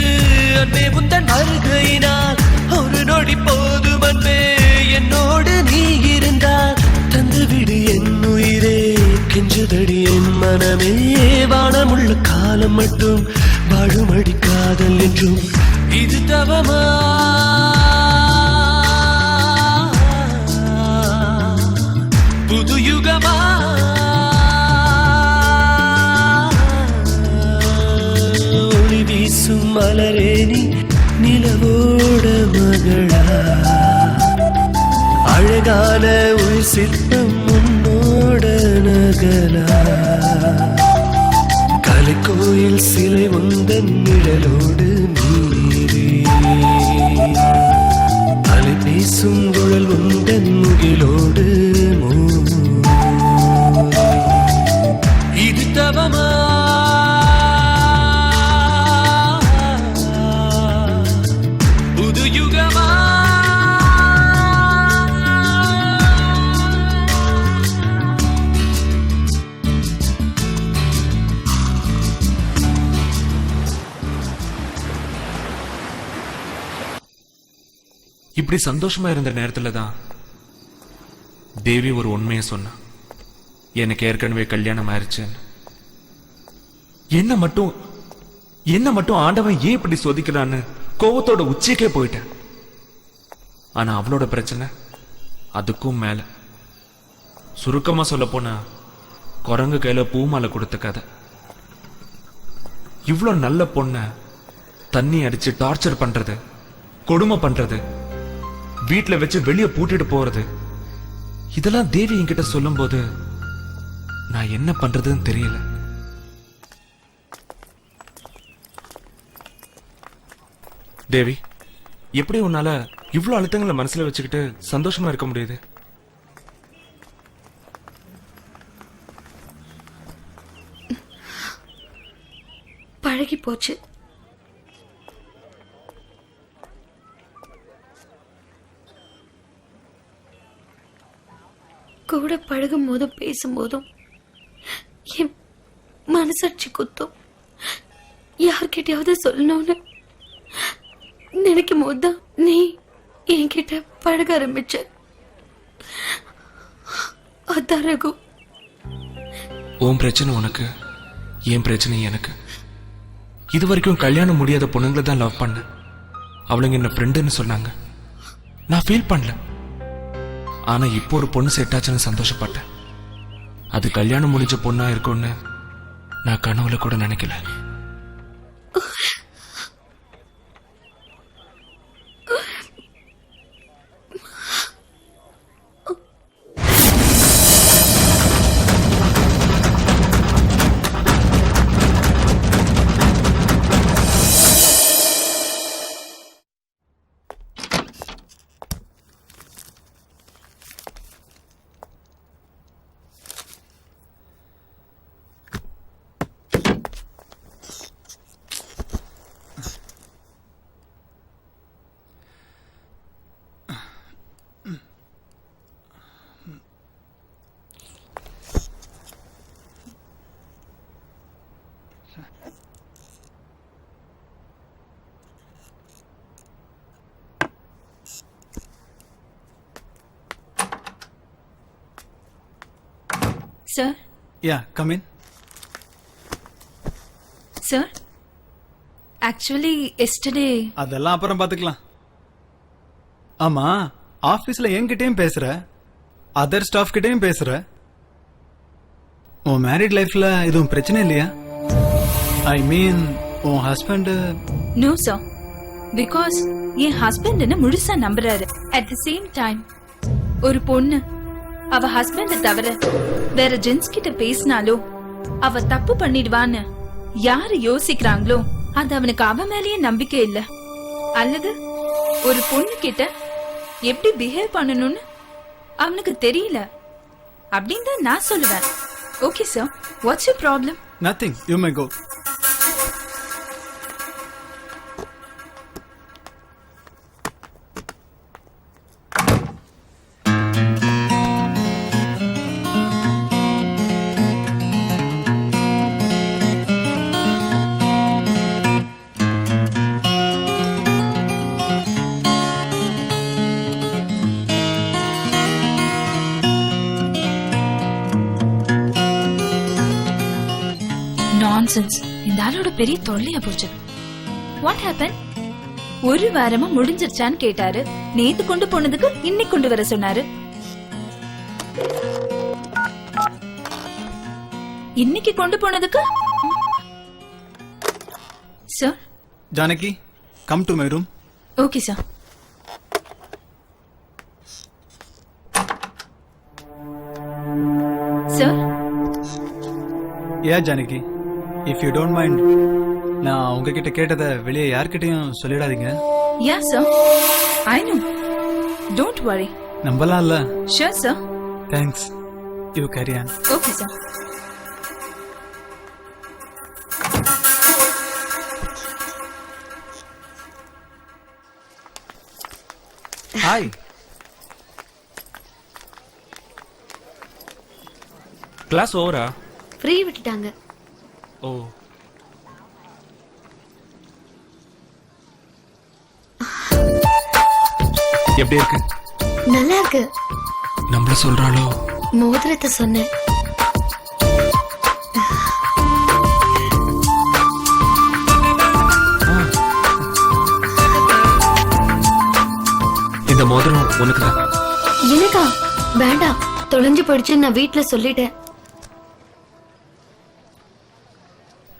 அன்பே உந்தன் வருகையினால் ஒரு நொடி போதும் அன்பே என்னோடு நீ இருந்தால் தந்துவிடு என் உயிரே கெஞ்சுதடி என் மனமே வானமுள்ள காலம் மட்டும் வாழுமடி காதல் என்றும் இது தவமா புது யுகமா ஒளி வீசும் மலரேனி நிலவோட மகளா அழகான ஒரு சிற்பம் உன்னோட நகலா கலைக்கோயில் சிலை உந்தன் நிழலோடு மீறி அலை பேசும் குழல் உந்தன் முகிலோடு மோதி இது தவமா புது யுகமா இப்படி சந்தோஷமா இருந்த நேரத்துல தான் தேவி ஒரு உண்மையை சொன்னா. எனக்கு ஏற்கனவே கல்யாணம் ஆயிருச்சுன்னு. என்ன மட்டும் ஆண்டவன் ஏன் இப்படி சோதிக்கிறான்னு கோவத்தோட உச்சிக்கே போயிட்டேன். ஆனா அவளோட பிரச்சனை அதுக்கும் மேல. சுருக்கமா சொல்ல போனா குரங்கு கையில பூமாலை கொடுத்த கதை. இவ்ளோ நல்ல பொண்ண தண்ணி அடிச்சு டார்ச்சர் பண்றது, கொடுமை பண்றது, வீட்டுல வச்சு வெளியே பூட்டிட்டு போறது, இதெல்லாம் தேவி என்கிட்ட சொல்லும் போது நான் என்ன பண்றதுன்னு தெரியல. தேவி, எப்படி உன்னால இவ்ளோ அழுத்தங்களை மனசுல வச்சுக்கிட்டு சந்தோஷமா இருக்க முடியுது? பழகி போச்சு. கூட பழகும் போதும் பேசும்போதும் என் மனசாட்சி குத்தும். யார்கிட்டயாவது சொல்லணும்னு நினைக்கும் போதுதான் நீ என்கிட்ட பழக ஆரம்பிச்ச. அதான் ரகு. உன் பிரச்சனை உனக்கு, என் பிரச்சனை எனக்கு. இது வரைக்கும் கல்யாணம் முடியாத பொண்ணுங்களை தான் லவ் பண்ண. அவளுங்க என்ன ஃப்ரெண்டுன்னு சொன்னாங்க. நான் ஃபீல் பண்ணல. ஆனா இப்போ ஒரு பொண்ணு செட் ஆச்சுன்னு சந்தோஷப்பட்டேன். அது கல்யாணம் முடிஞ்ச பொண்ணா இருக்கும்னு நான் கனவுல கூட நினைக்கல. Sir? Yeah, come in. Sir? Actually, yesterday... அதெல்லாம் அப்புறம் பாத்துக்கலாம். ஆமா, ஆபீஸ்ல என்கிட்டயும் பேசுற, அதர் ஸ்டாஃப் கிட்டயும் பேசுற. உன் மேரிட் லைஃப்ல எதுவும் பிரச்சனை இல்லையா? ஐ மீன், உன் husband... No, sir. Because N husband என்ன முழுசா நம்புறாரு. At the same time, ஒரு பொண்ணு அவ ஹஸ்பண்ட தவிர வேற ஜென்ஸ் கிட்ட பேசினாலோ அவ தப்பு பண்ணிடுவான்னு யாரு யோசிக்கிறாங்களோ அது அவனுக்கு அவ மேலேயே நம்பிக்கை இல்ல. அல்லது ஒரு பொண்ணு கிட்ட எப்படி பிஹேவ் பண்ணணும்னு அவனுக்கு தெரியல அப்படின்னு தான் நான் சொல்லுவேன். Okay sir, what's your problem? Nothing, you may go. Nonsense. இந்த ஆளோட பெரிய தொல்லையா போச்சு. What happen? ஒரு வாரமா முடிஞ்சிருச்சான்னு கேட்டாரு. நேத்து கொண்டு போனதுக்கு இன்னைக்கு கொண்டு வர சொன்னாரு. இன்னைக்கு கொண்டு போனதுக்கு sir. Janaki, come to my room. Okay sir. Sir. Yeah, Janaki, if you don't mind, நான் உங்ககிட்ட கேட்டதை வெளியே யார்கிட்டயும் சொல்லிடாதீங்க. Yeah, sir. I know. Don't worry. நம்பலாம்ல? Sure, sir. Thanks. You carry on. Okay, sir. Hi. Class ஓவரா? ஃப்ரீ விட்டுட்டாங்க. ஓ, எப்படி இருக்கு? நல்லா இருக்கு. நம்மள சொல்றாளோ? மோதிரத்தை சொன்னேன். இந்த மோதிரம் உனக்கு தான். எனக்கா? வேண்டாம், தொலைஞ்சு போயிடுச்சு. நான் வீட்டுல சொல்லிட்டேன்.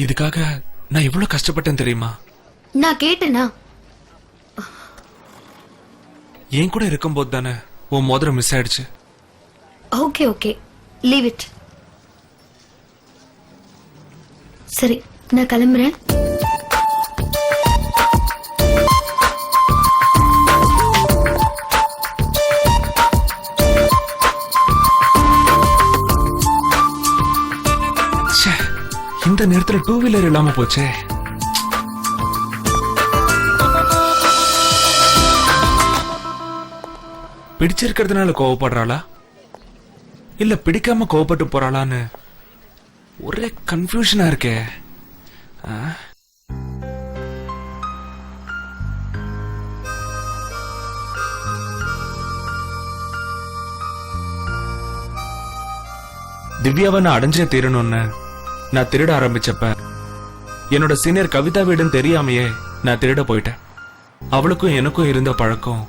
இதுக்காக நான் எவ்வளவு கஷ்டப்பட்டேன் தெரியுமா? நான் கேட்டேனா? என் கூட இருக்கும்போது தானே உன் மோதிரம் மிஸ் ஆயிடுச்சு. Okay okay, leave it. சரி, நான் கிளம்புறேன். இந்த நேரத்துல டூ வீலர் இல்லாம போச்சே. பிடிச்சிருக்கிறதுனால கோவப்படுறாளா இல்ல பிடிக்காம கோவப்பட்டு போறாளான்னு ஒரே கன்ஃபியூஷனா இருக்கே. ஆ? திவ்யாவை நான் அடைஞ்சே தீரணும்னு நான் திருட ஆரம்பிச்சப்ப என்னோட சீனியர் கவிதா வீடுன்னு தெரியாமையே நான் திருட போயிட்டேன். அவளுக்கும் எனக்கும் இருந்த பழக்கம்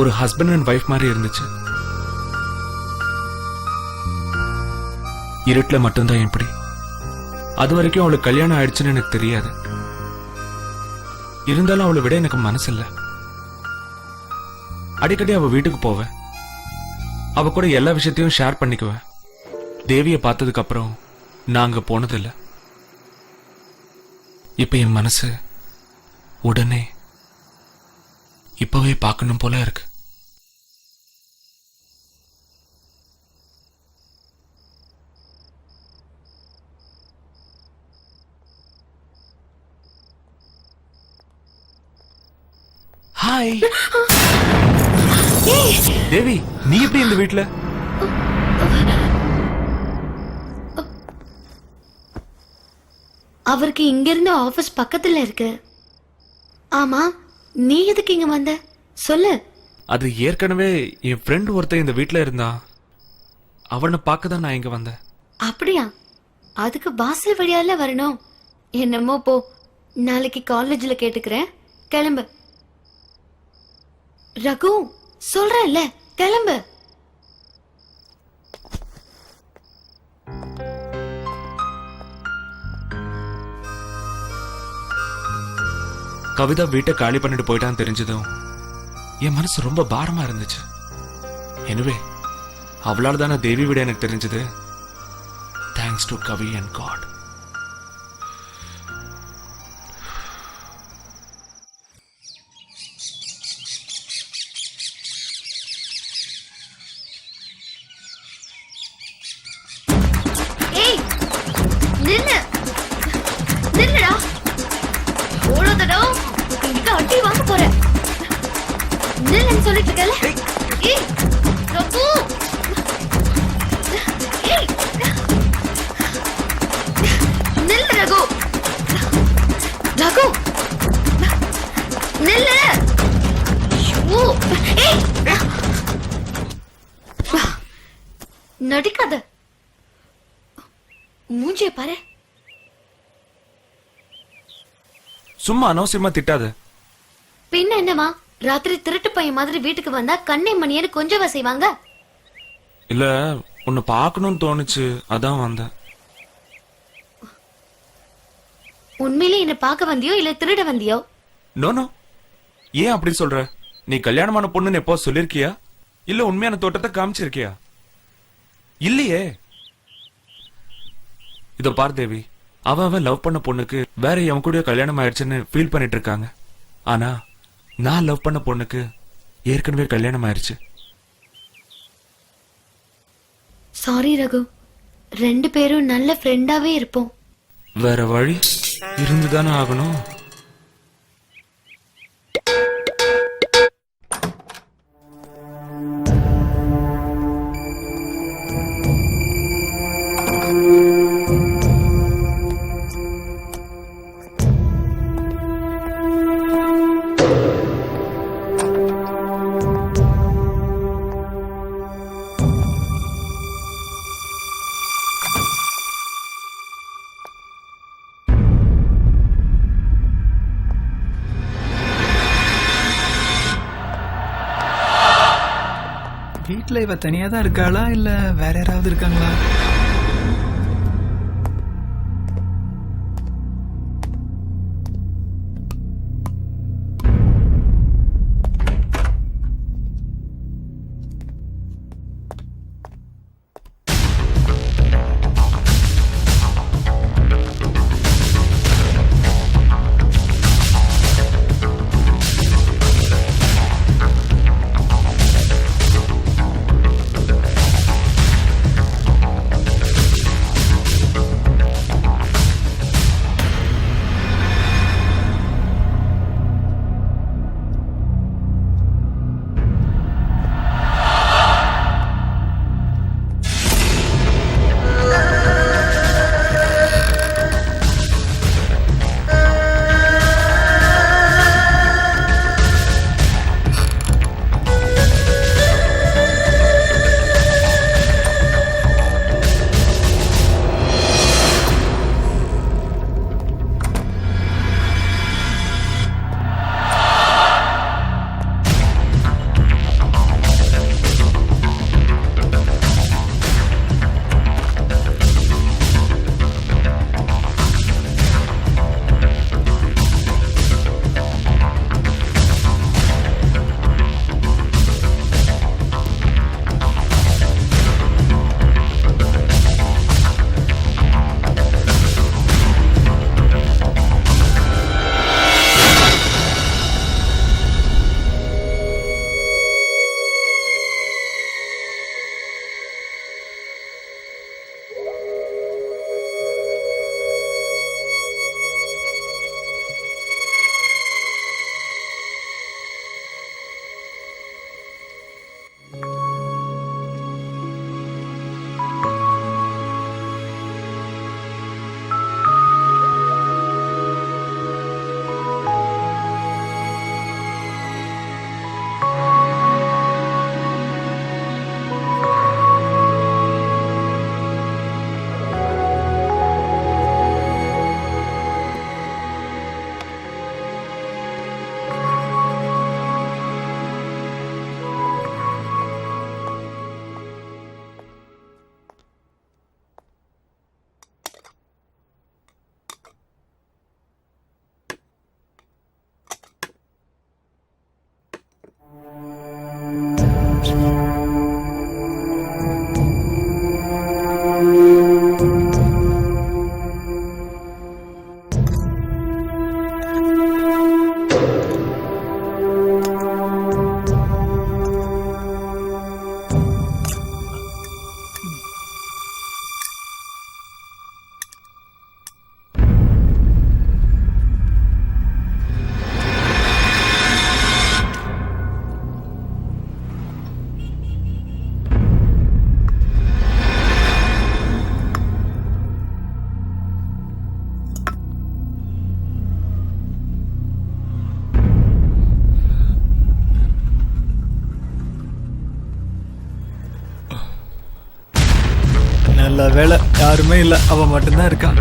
ஒரு ஹஸ்பண்ட் அண்ட் வைஃப் மாதிரி இருந்துச்சு. இருட்டுல மட்டும்தான் எப்படி. அது வரைக்கும் அவளுக்கு கல்யாணம் ஆயிடுச்சுன்னு எனக்கு தெரியாது. இருந்தாலும் அவளை விட எனக்கு மனசு இல்ல. அடிக்கடி அவ வீட்டுக்கு போவேன். அவ கூட எல்லா விஷயத்தையும் ஷேர் பண்ணிக்குவேன். தேவியை பார்த்ததுக்கு அப்புறம் நான் அங்க போனதில்லை. இப்ப என் மனசு உடனே இப்பவே பார்க்கணும் போல இருக்கு. ஹாய் தேவி, நீ எப்படி இந்த வீட்ல? அவருக்கு இங்க இருந்து ஆபீஸ் பக்கத்துல இருக்கு. ஆமா, நீ எதுக்கு இங்க வந்த சொல்லு. அது ஏற்கனவே என் ஃப்ரெண்ட் ஒருத்தன் இந்த வீட்ல இருந்தான். அவனை பார்க்க தான் நான் இங்க வந்தேன். அப்படியா? அதுக்கு வாசல் வழியால வரணும். என்னமோ போ, நாளைக்கு காலேஜ்ல கேட்டுக்கிறேன். கிளம்பு. ரகு, சொல்றேன்ல, கிளம்பு. கவிதா வீட்டை காலி பண்ணிட்டு போயிட்டான்னு தெரிஞ்சதும் என் மனசு ரொம்ப பாரமா இருந்துச்சு. எனவே அவளால் தானே தேவி விட எனக்கு தெரிஞ்சது. Thanks to Kavi and God. ஏய், நில்லு. நில்லுடா. ஓடாதடா. இங்க அடி வாங்க போறேன். நில்லுன்னு சொல்லிட்டு இருக்கல. ஏய், ரகு. ஏய். நில்லு ரகு. ரகு. நில்லு. ஐயோ. ஏய். நடிக்காத. மூஞ்சிய பாரு. சும்மா அனவசியமா திட்டாத. பின்ன என்னமா, ராத்திரி திருட்டு பையன் மாதிரி வீட்டுக்கு வந்தா கண்ணை மணியன்னு கொஞ்சவா செய்வாங்க? இல்ல, உன்னை பார்க்கணும்னு தோணுச்சு, அதான் வந்தேன். உண்மையிலே என்ன பார்க்க வந்தியோ இல்ல திருட வந்தியோ? No no. ஏன் அப்படி சொல்ற? நீ கல்யாணமான பொண்ணுன்னு எப்போ சொல்லிருக்கியா? இல்ல உண்மையான தோட்டத்தை காமிச்சிருக்கியா? இல்லையே. இதோ பார் தேவி, அவன் லவ் பண்ண பொண்ணுக்கு வேற எவன் கூட கல்யாணம் ஆயிடுச்சுன்னு ஃபீல் பண்ணிட்டு இருக்காங்க. ஆனா நான் லவ் பண்ண பொண்ணுக்கு ஏற்கனவே கல்யாணம் ஆயிடுச்சு. சாரி ரகு, 2 பேரும் நல்ல ஃப்ரெண்டாவே இருப்போம். வேற வழி இருந்துதானே ஆகணும். வீட்டுல இவ தனியா தான் இருக்காளா இல்ல வேற யாராவது இருக்காங்களா? நல்ல வேலை, யாருமே இல்ல, அவ மட்டும்தான் இருக்கா.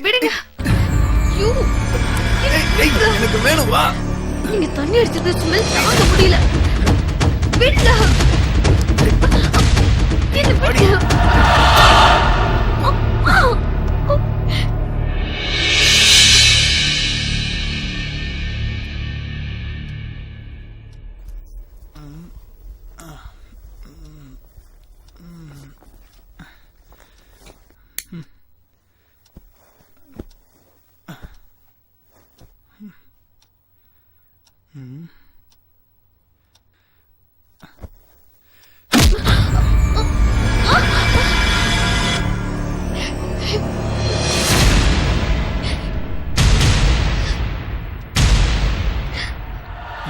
விடுங்க. ஐயோ, எனக்கு வேணும், வா. நீங்க தண்ணி அடிச்சது ஸ்மெல் தாங்க முடியல. விடுங்க. என்ன விடுங்க.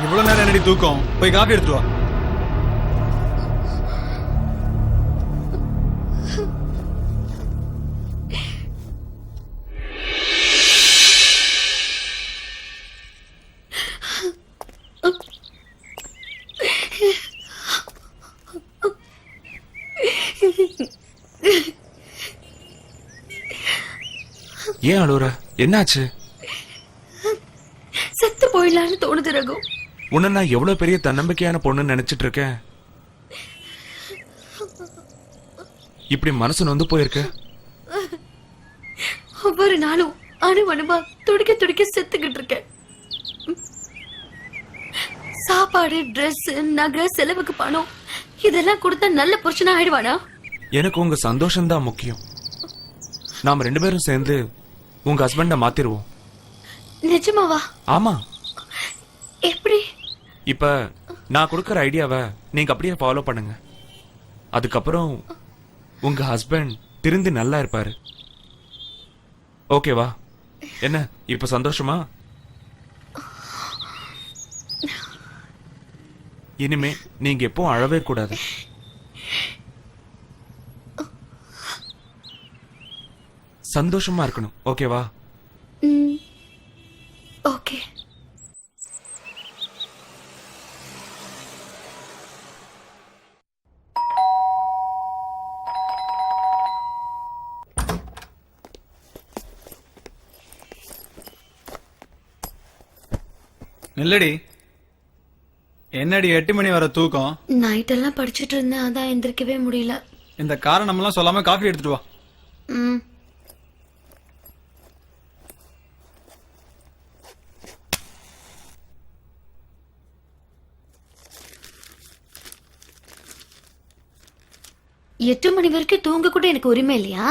இவ்வளவு நேரம் என்னடி தூக்கம்? போய் காப்பி எடுத்து வா. ஏன் அழுவுற? என்னாச்சு? செத்து போயிடலான்னு தோணுது ரகு. உன்னை நான் எவ்வளவு பெரிய தன்னம்பிக்கையான பொண்ணுன்னு நினைச்சிட்டு இருக்கேன். இப்படி மனசு நொந்து போயிருக்க. ஒவ்வொரு நாளும் அணுவணுமா துடிக்க துடிக்க செத்துக்கிட்டு இருக்கேன். சாப்பாடு, ட்ரெஸ், நகை, செலவுக்கு பணம் இதெல்லாம் கொடுத்தா நல்ல புருஷனா ஆயிடுவானா? எனக்கு உங்க சந்தோஷம் தான் முக்கியம். நாம 2 பேரும் சேர்ந்து உங்க ஹஸ்பண்ட மாத்திருவோம். நிஜமாவா? ஆமா. எப்படி? இப்ப நான் கொடுக்கற ஐடியாவை நீங்க அப்படியே ஃபாலோ பண்ணுங்க. அதுக்கப்புறம் உங்க ஹஸ்பண்ட் திருந்தி நல்லா இருப்பாரு. ஓகேவா? என்ன இப்ப சந்தோஷமா? இனிமே நீங்க எப்போ அழவே கூடாது. சந்தோஷமா இருக்கணும். ஓகேவா? ஓகே. நில்லடி. என்னடி 8 மணி வர தூக்கம்? நைட் எல்லாம் படிச்சிட்டு இருந்தேன், அதான் எந்திரிக்கவே முடியல. இந்த காரணமெல்லாம் சொல்லாம காஃபி எடுத்துட்டு வா. ம். எட்டு மணி வரைக்கும் தூங்க கூட எனக்கு உரிமை இல்லையா?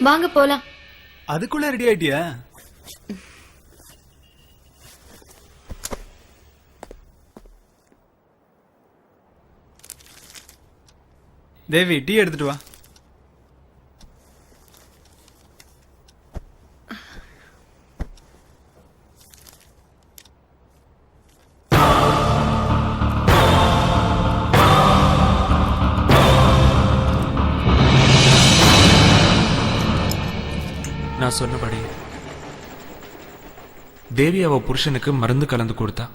வாங்க போலாம். அதுக்குள்ள ரெடி ஆயிட்டியா? தேவி டீ எடுத்துட்டு வா. நான் சொன்னபடி தேவி அவ புருஷனுக்கு மருந்து கலந்து கொடுத்தா.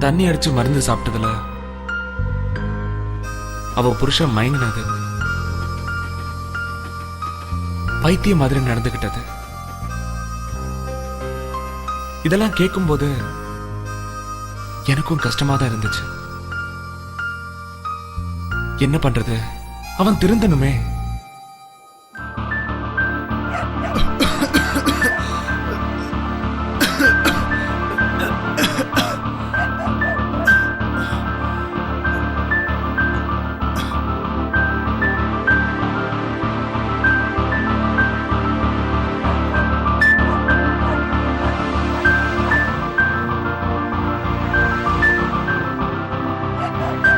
தண்ணி அடிச்சு மருந்து சாப்பிட்டதுல அவ புருஷன் மயங்கினது, பைத்திய மாதிரி நடந்துகிட்டது, இதெல்லாம் கேட்கும்போது எனக்கும் கஷ்டமா தான் இருந்துச்சு. என்ன பண்றது, அவன் திருந்தனுமே.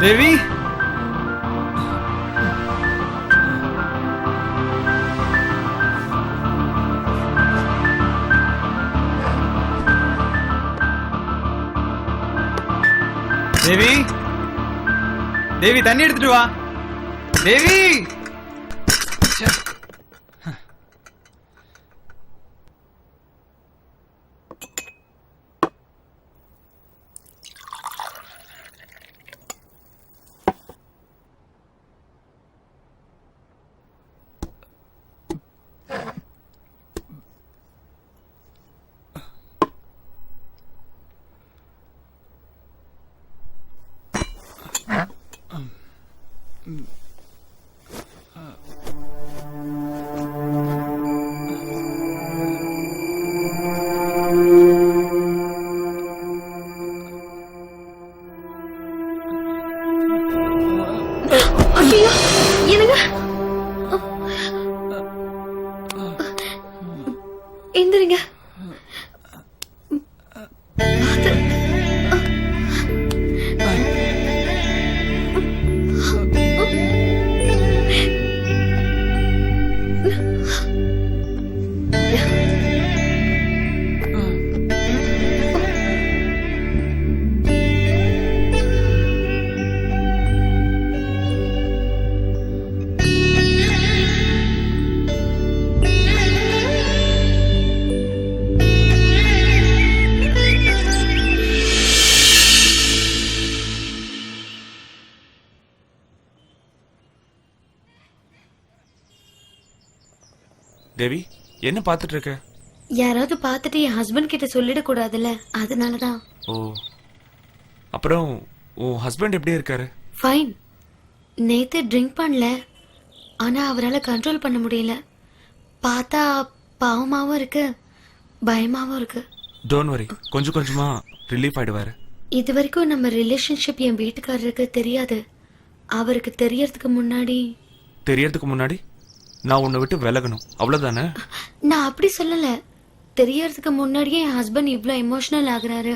தேவி தேவி தேவி தண்ணி எடுத்துட்டு வா. தேவி எந்திரிங்க. தேவி, என்ன பார்த்துட்டு இருக்க? யாராவது பார்த்துட்டு என் ஹஸ்பண்ட் கிட்ட சொல்லிடக்கூடாதுல்ல, அதனாலதான். ஓ, அப்புறம் உன் ஹஸ்பண்ட் எப்படி இருக்காரு? ஃபைன். நேத்து ட்ரிங்க் பண்ணல, ஆனா அவரால் கண்ட்ரோல் பண்ண முடியல. பார்த்தா பாவமாவும் இருக்கு, பயமாவும் இருக்கு. டோன்ட் வரி, கொஞ்சம் கொஞ்சமா ரிலீஃப் ஆயிடுவாரு. இது வரைக்கும் நம்ம ரிலேஷன்ஷிப் என் வீட்டுக்காரருக்கு தெரியாது. அவருக்கு தெரியறதுக்கு முன்னாடி நான் உன்னை விட்டு விலகணும், அவ்வளவுதானே? நான் அப்படி சொல்லல. தெரியறதுக்கு முன்னாடியே என் ஹஸ்பண்ட் இவ்ளோ எமோஷனல் ஆகுறாரு.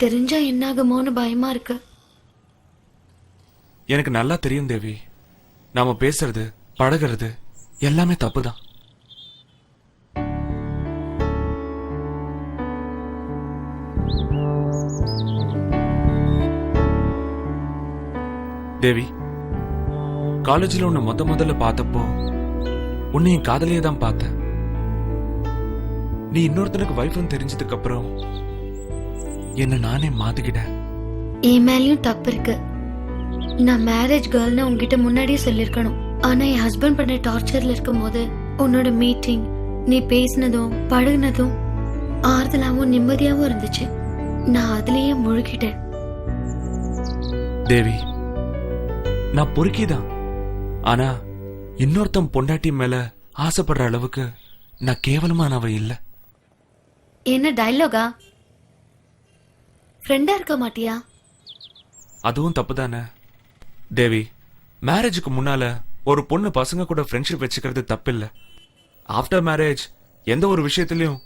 தெரிஞ்சா என்னாகுமோன்னு பயமா இருக்கு. எனக்கு நல்லா தெரியும் தேவி, நாம பேசுறது பழகிறது எல்லாமே தப்புதான். தேவி, காலேஜில் உன்னை முதல்ல பார்த்தப்போ உன்னை என் காதலியே தான் பார்த்தேன். நீ இன்னொருத்தனுக்கு வைஃப்னு தெரிஞ்சதுக்கு அப்புறம் என்ன நானே மாத்திக்கிட்டேன். என் மேலயும் தப்பு இருக்கு. நான் மேரேஜ் கேர்ள்னு உங்ககிட்ட முன்னாடியே சொல்லிருக்கணும். ஆனா என் ஹஸ்பண்ட் பண்ண டார்ச்சர்ல இருக்கும் போது உன்னோட மீட்டிங், நீ பேசினதும் பழகுனதும் ஆறுதலாவும் நிம்மதியாவும் இருந்துச்சு. நான் அதுலயே முழுகிட்டேன். தேவி, நான் பொறுக்கிதான். ஆனா இன்னொருத்தன் பொண்டாட்டி மேல ஆசைப்படுற அளவுக்கு நான் கேவலமானவ இல்ல. என்ன டயலாகா? ஃப்ரெண்டா இருக்க மாட்டியா? அதுவும் தப்புதானே தேவி. மேரேஜுக்கு முன்னால ஒரு பொண்ணு பசங்க கூட ஃப்ரெண்ட்ஷிப் வச்சுக்கிறது தப்பில்ல. ஆஃப்டர் மேரேஜ் எந்த ஒரு விஷயத்திலயும்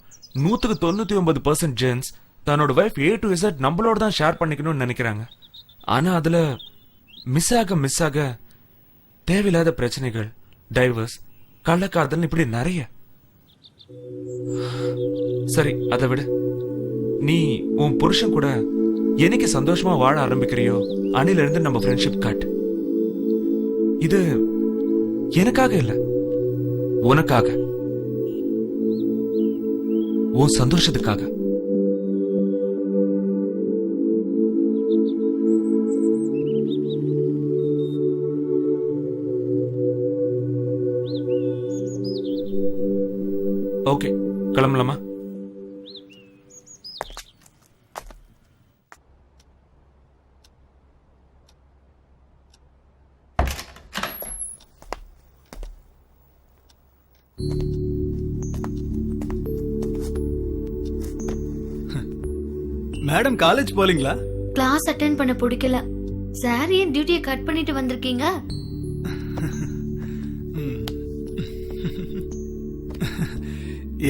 99% ஜென்ஸ் தன்னோட வைஃப் A to Z நம்மளோட தான் ஷேர் பண்ணிக்கணும்னு நினைக்கிறாங்க. ஆனா அதுல மிஸ் ஆக தேவையில்லாத பிரச்சனைகள், டைவர்ஸ், கள்ளக்காதல், இப்படி நிறைய. சரி, அதை விடு. நீ உன் புருஷன் கூட என்னைக்கு சந்தோஷமா வாழ ஆரம்பிக்கிறியோ அன்னில இருந்து நம்ம ஃப்ரெண்ட்ஷிப் கட். இது எனக்காக இல்ல, உனக்காக, உன் சந்தோஷத்துக்காக. ஓகே, கிளம்பலாமா? மேடம் காலேஜ் போலீங்களா? கிளாஸ் அட்டென்ட் பண்ண பிடிக்கல. சார் ஏன் டியூட்டியை கட் பண்ணிட்டு வந்திருக்கீங்க?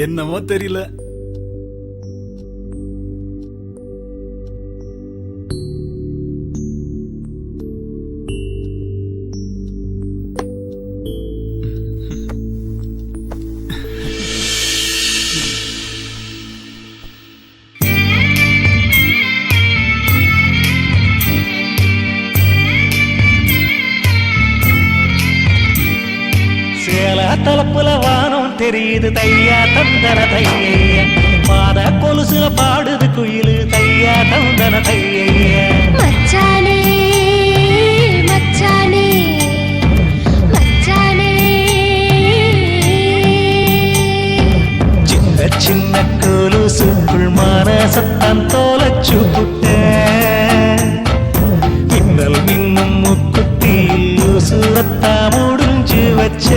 என்னமோ தெரியல. தலப்புல வானம் தெரியுது தையா தந்தன தைய, பாத கொலுசுல பாடுது குயிலு தையா தந்தன தைய. மச்சானே மச்சானே மச்சானே, சின்ன சின்ன கொலுசுக்குள் மனசத்தான் தோலச்சு புட்ட, மின்னல் மின்னும் முக்குத்தியில் உசுரத்தா முடிஞ்சு வச்ச.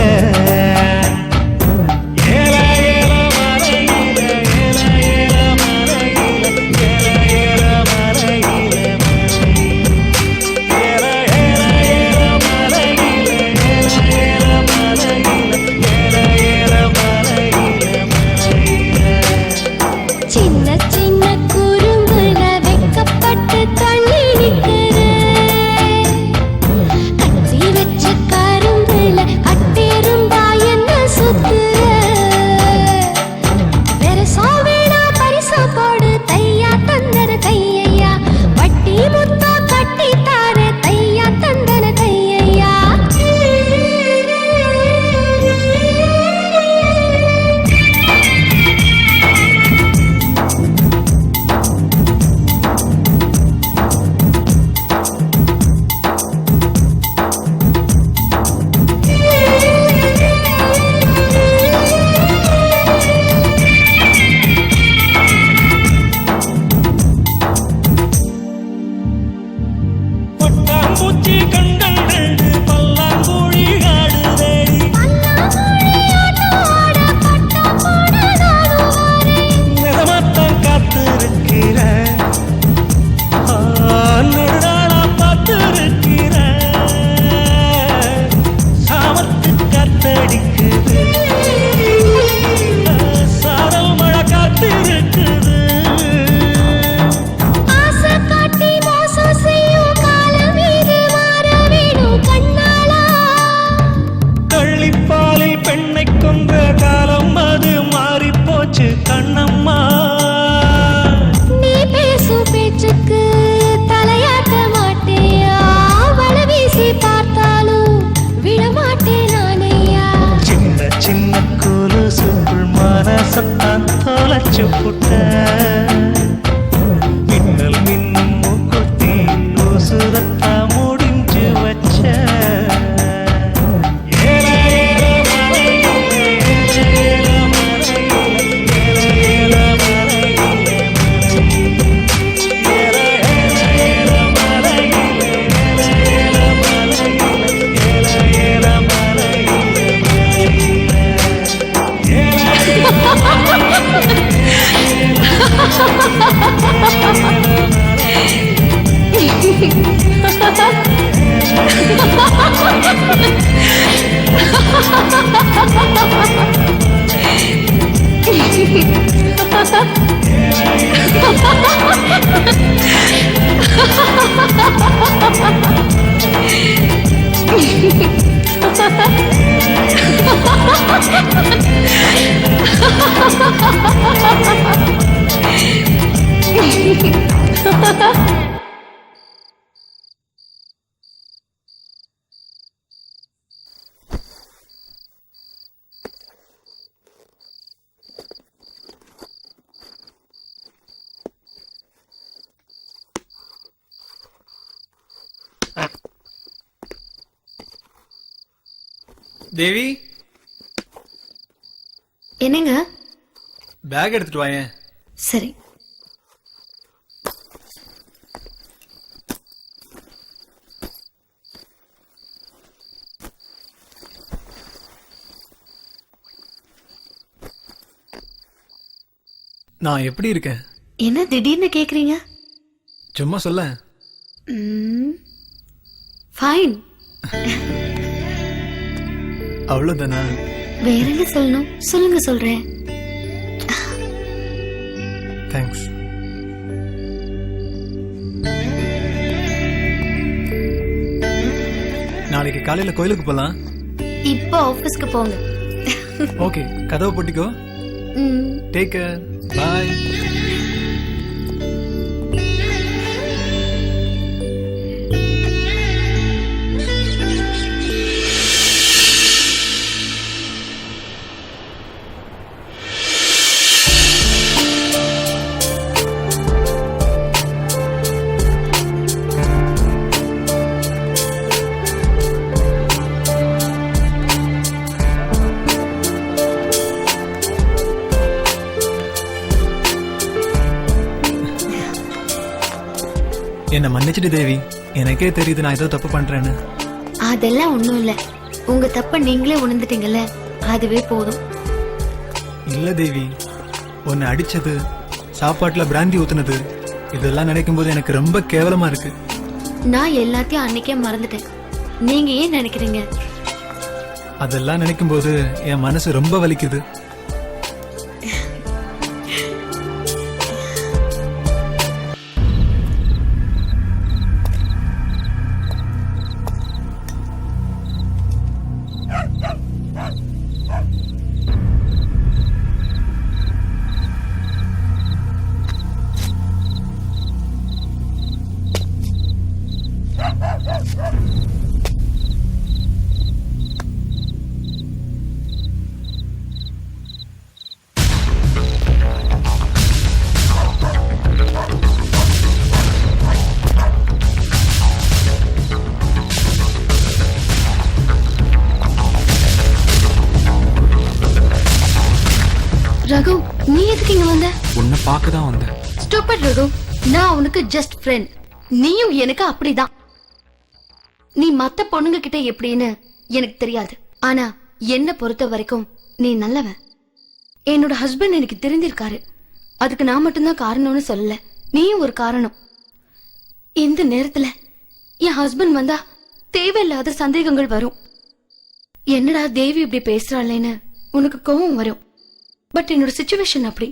உசுரத்தான் தொலைச்சு புட்ட மின்னல் மின்னும் மூக்குத்தி உசுரத்தா முடிஞ்சு வச்ச தேவி, என்னங்க? பேக் எடுத்துட்டு வாயேன். சரி. நான் எப்படி இருக்கேன்? என்ன திடீர்னு கேக்குறீங்க? சும்மா சொல்ல. ஃபைன். அவ்வளவுதானா? வேற என்ன சொல்லணும்? சொல்லுங்க, சொல்றேன். தேங்க்ஸ். நாளைக்கு காலையில கோயிலுக்கு போலாம். இப்போ ஆபீஸ்க்கு போங்க. ஓகே, கதவை போட்டிக்கோ. Take care. பாய். என்ன மன்னிச்சிடு தேவி, எனக்கே தெரியுது நான் ஏதோ தப்பு பண்றேன்னு. அதெல்லாம் ஒண்ணும் இல்ல. உங்க தப்ப நீங்களே உணர்ந்துட்டீங்கல்ல, அதுவே போதும். இல்ல தேவி, உன்னை அடிச்சது, சாப்பாட்டுல பிராந்தி ஊத்துனது, இதெல்லாம் நினைக்கும் போது எனக்கு ரொம்ப கேவலமா இருக்கு. நான் எல்லாத்தையும் அன்னைக்கே மறந்துட்டேன். நீங்க ஏன் நினைக்கிறீங்க? அதெல்லாம் நினைக்கும் போது என் மனசு ரொம்ப வலிக்குது. ரகு, நீ எதுக்கு இங்க வந்த? உன்னை பார்க்க தான் வந்தேன். ஸ்டூபிட் ரகு, நான் உனக்கு ஜஸ்ட் ஃப்ரெண்ட். நீயும் எனக்கு அப்படிதான். நீ மத்த பொண்ணுங்க கிட்ட எப்படின்னு எனக்கு தெரியாது. ஆனா என்ன பொறுத்த வரைக்கும் நீ நல்லவன். என்னோட ஹஸ்பண்ட் எனக்கு தெரிஞ்சிருக்காரு. அதுக்கு நான் மட்டும்தான் காரணம்னு சொல்லல, நீயும் ஒரு காரணம். இந்த நேரத்துல என் ஹஸ்பண்ட் வந்தா தேவையில்லாத சந்தேகங்கள் வரும். என்னடா தேவி இப்படி பேசுறாளேன்னு உனக்கு கோவம் வரும். பட் என்னோட சிச்சுவேஷன் அப்படி.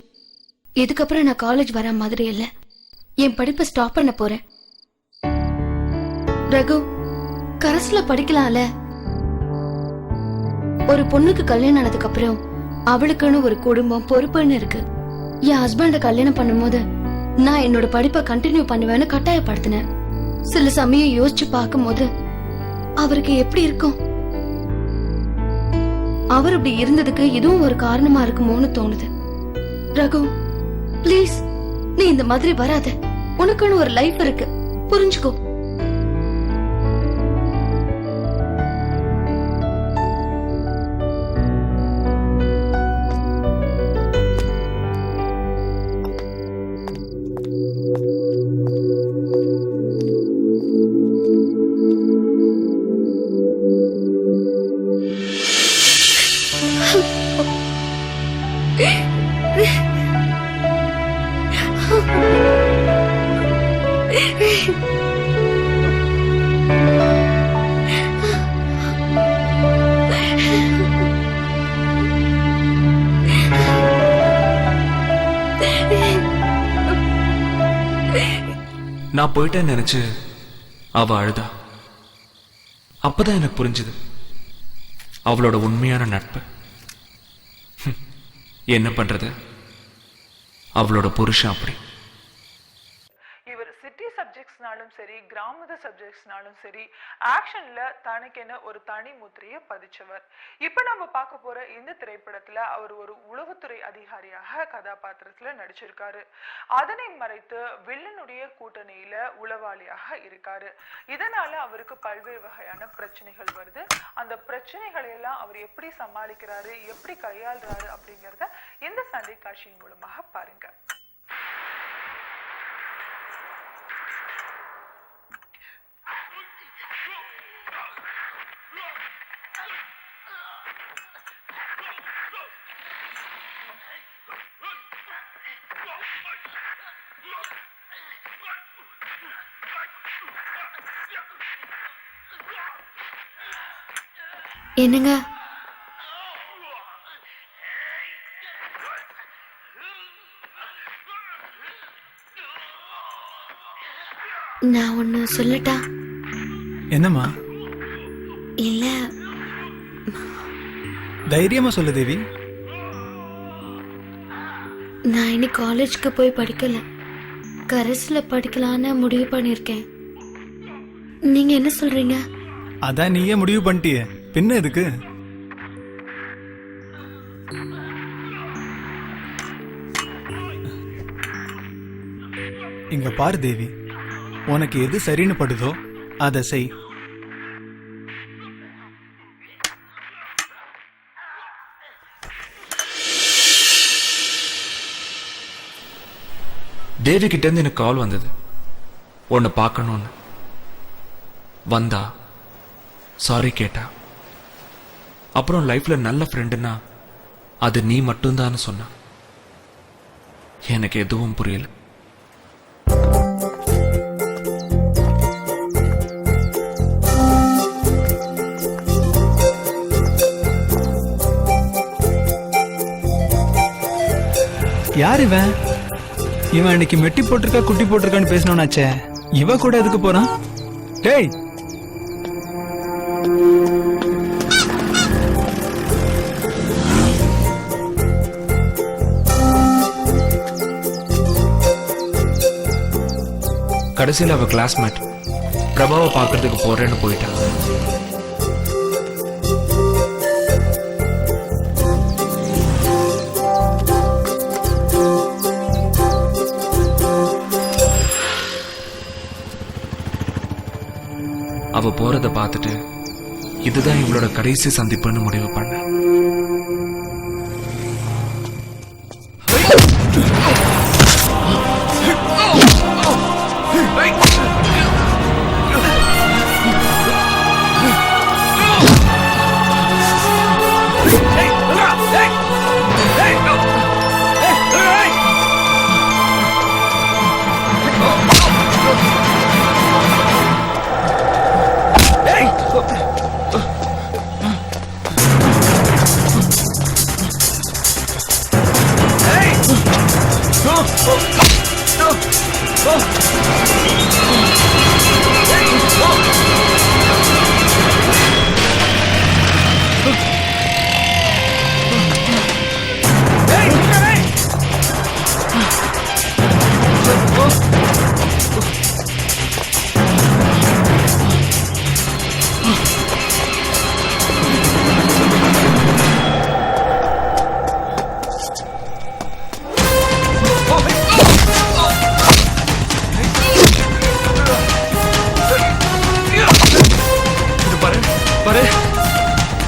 இதுக்கப்புறம் நான் காலேஜ் வர மாதிரி இல்ல. என் படிப்பை ஸ்டாப் பண்ண போறேன். ரகு, கரஸ்ல படிக்கலாம்ல. ஒரு பொண்ணுக்கு கல்யாணம் ஆனதுக்கு அப்புறம் அவளுக்குன்னு ஒரு குடும்பம், பொறுப்புன்னு இருக்கு. என் ஹஸ்பண்ட கல்யாணம் பண்ணும்போது நான் என்னோட படிப்பை கண்டினியூ பண்ணுவேன்னு கட்டாயப்படுத்தினேன். சில சமயம் யோசிச்சு பார்க்கும்போது அவருக்கு எப்படி இருக்கும்? அவர் இப்படி இருந்ததுக்கு இதுவும் ஒரு காரணமா இருக்குமோன்னு தோணுது. ரகு ப்ளீஸ் நீ இந்த மாதிரி வராத. உனக்குன்னு ஒரு லைஃப் இருக்கு, புரிஞ்சுக்கோ. நான் போயிட்டேன்னு நினைச்சு அவ அழுதா. அப்பதான் எனக்கு புரிஞ்சுது அவளோட உண்மையான நட்பு. என்ன பண்றது, அவளோட புருஷன் அப்படி. இவர் சிட்டி சப்ஜெக்ட்ஸ்னாலும் சரி, கிராமத சப்ஜெக்ட்ஸ்னாலும் சரி, ஆக்ஷன்ல தனக்கென ஒரு தனி முத்திரையை பதிச்சவர். இப்ப நம்ம பார்க்க போற இந்த திரைப்படத்துல அவர் ஒரு உளவுத்துறை அதிகாரியாக கதாபாத்திரத்துல நடிச்சிருக்காரு. அதனை மறைத்து வில்லனுடைய கூட்டணியில உளவாளியாக இருக்காரு. இதனால அவருக்கு பல்வேறு வகையான பிரச்சனைகள் வருது. அந்த பிரச்சனைகளை எல்லாம் அவர் எப்படி சமாளிக்கிறாரு, எப்படி கையாளுறாரு அப்படிங்கறத இந்த சண்டை காட்சியின் மூலமாக பாருங்க. என்னங்க, நான் ஒன்னு சொல்லட்டா? என்னம்மா? இல்ல, தைரியமா சொல்லு தேவி. நான் இனி காலேஜ்க்கு போய் படிக்கல, கரஸ்ல படிக்கலான்னு முடிவு பண்ணிருக்கேன். நீங்க என்ன சொல்றீங்க? அதான் நீயே முடிவு பண்ணிட்டியே, பின்ன எதுக்கு? இங்க பாரு தேவி, உனக்கு எது சரின்னு படுதோ அதை செய். தேவி கிட்ட இருந்து எனக்கு கால் வந்தது, உன்னை பார்க்கணும்னு. வந்தா, சாரி கேட்டா. அப்புறம் லைஃப்ல நல்ல ஃப்ரெண்டுன்னா அது நீ மட்டும்தான் சொன்ன. எனக்கு எதுவும் புரியல. யார் இவன்? இவன் இன்னைக்கு மெட்டி போட்டிருக்கா குட்டி போட்டிருக்கான்னு பேசணும்னாச்சே, இவ கூட எதுக்கு போறான்? டேய், கடைசியில் அவ கிளாஸ்மேட் பிரபாவை பார்க்கறதுக்கு போறேன்னு போயிட்டான். அவ போறத பார்த்துட்டு இதுதான் இவளோட கடைசி சந்திப்புன்னு முடிவு பண்ண.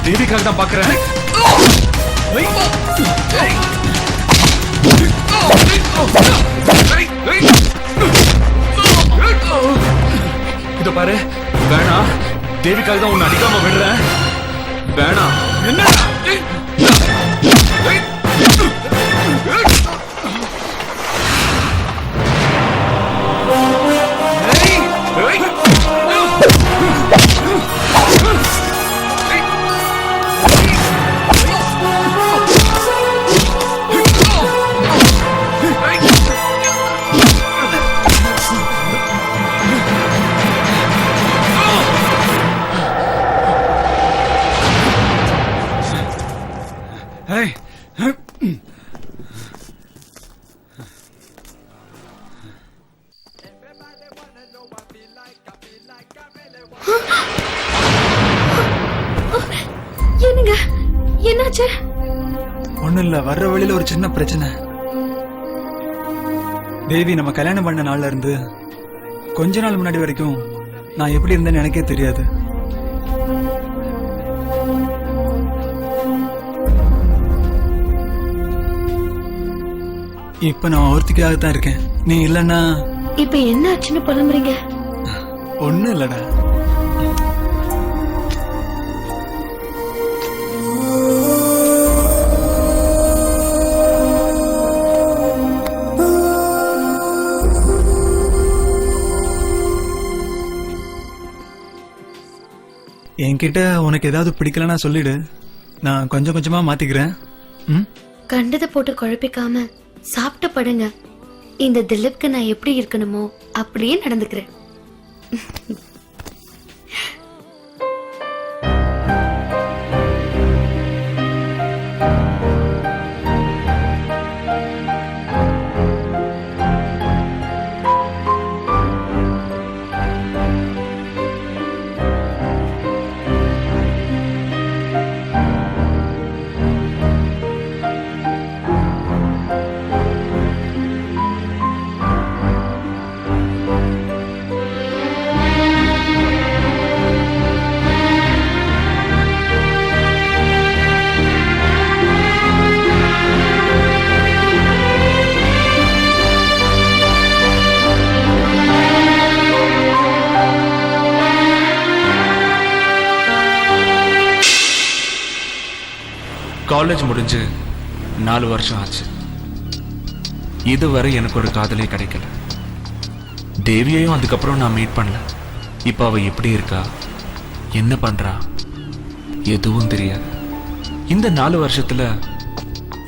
தேவிக்காக தான் பாக்குறேன். இத பாரு, வேணாம். தேவிக்காக தான் உன்னை அடிக்காம விடுறேன். வேணாம். என்ன என்னங்க என்னாச்சு? ஒண்ணும் இல்ல, வர்ற வழியில ஒரு சின்ன பிரச்சனை. தேவி நம்ம கல்யாணம் பண்ண நாள்ல இருந்து கொஞ்ச நாள் முன்னாடி வரைக்கும் நான் எப்படி இருந்தேன்னு எனக்கே தெரியாது. இப்ப நான் ஒருத்திக்காக தான் இருக்கேன். நீ இல்லன்னா இப்ப என்ன ஆச்சுன்னு புலம்புறீங்க? ஒண்ணும் இல்லடா. என்கிட்ட உனக்கு ஏதாவது பிடிக்கலன்னா சொல்லிடு, நான் கொஞ்சம் கொஞ்சமா மாத்திக்கிறேன். கண்டதை போட்டு குழப்பிக்காம சாப்பிட்டு படுங்க. இந்த திலீப்க்கு நான் எப்படி இருக்கணுமோ அப்படியே நடந்துக்கிறேன். காலேஜ் முடிஞ்சு 4 வருஷம் ஆச்சு. இதுவரை எனக்கு ஒரு காதலே கிடைக்கல. தேவியையும் அதுக்கப்புறம் நான் மீட் பண்ணல. இப்ப அவ எப்படி இருக்கா, என்ன பண்றா, எதுவும் தெரியாது. இந்த 4 வருஷத்துல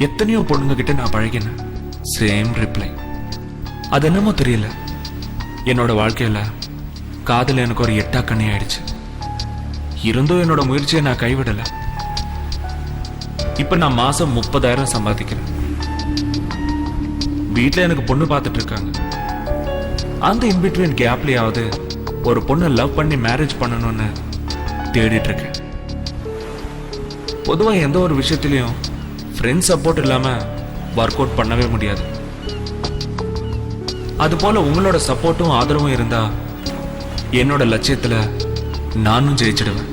எத்தனையோ பொண்ணுங்க கிட்ட நான் பழகினேன். Same reply. அது என்னமோ தெரியல, என்னோட வாழ்க்கையில காதல் எனக்கு ஒரு எட்டாக்கண்ணி ஆயிடுச்சு. இருந்தும் என்னோட முயற்சியை நான் கைவிடல. இப்ப நான் மாசம் 30,000 சம்பாதிக்கிறேன். வீட்டுல எனக்கு பொண்ணு பார்த்துட்டு இருக்காங்க. அந்த இன்பிட்வீன் கேப்லயாவது ஒரு பொண்ணை லவ் பண்ணி மேரேஜ் பண்ணணும்னு தேடிட்டு இருக்கேன். பொதுவா எந்த ஒரு விஷயத்திலையும் ஃப்ரெண்ட் சப்போர்ட் இல்லாம ஒர்க் அவுட் பண்ணவே முடியாது. அது போல உங்களோட சப்போர்ட்டும் ஆதரவும் இருந்தா என்னோட லட்சியத்துல நானும் ஜெயிச்சிடுவேன்.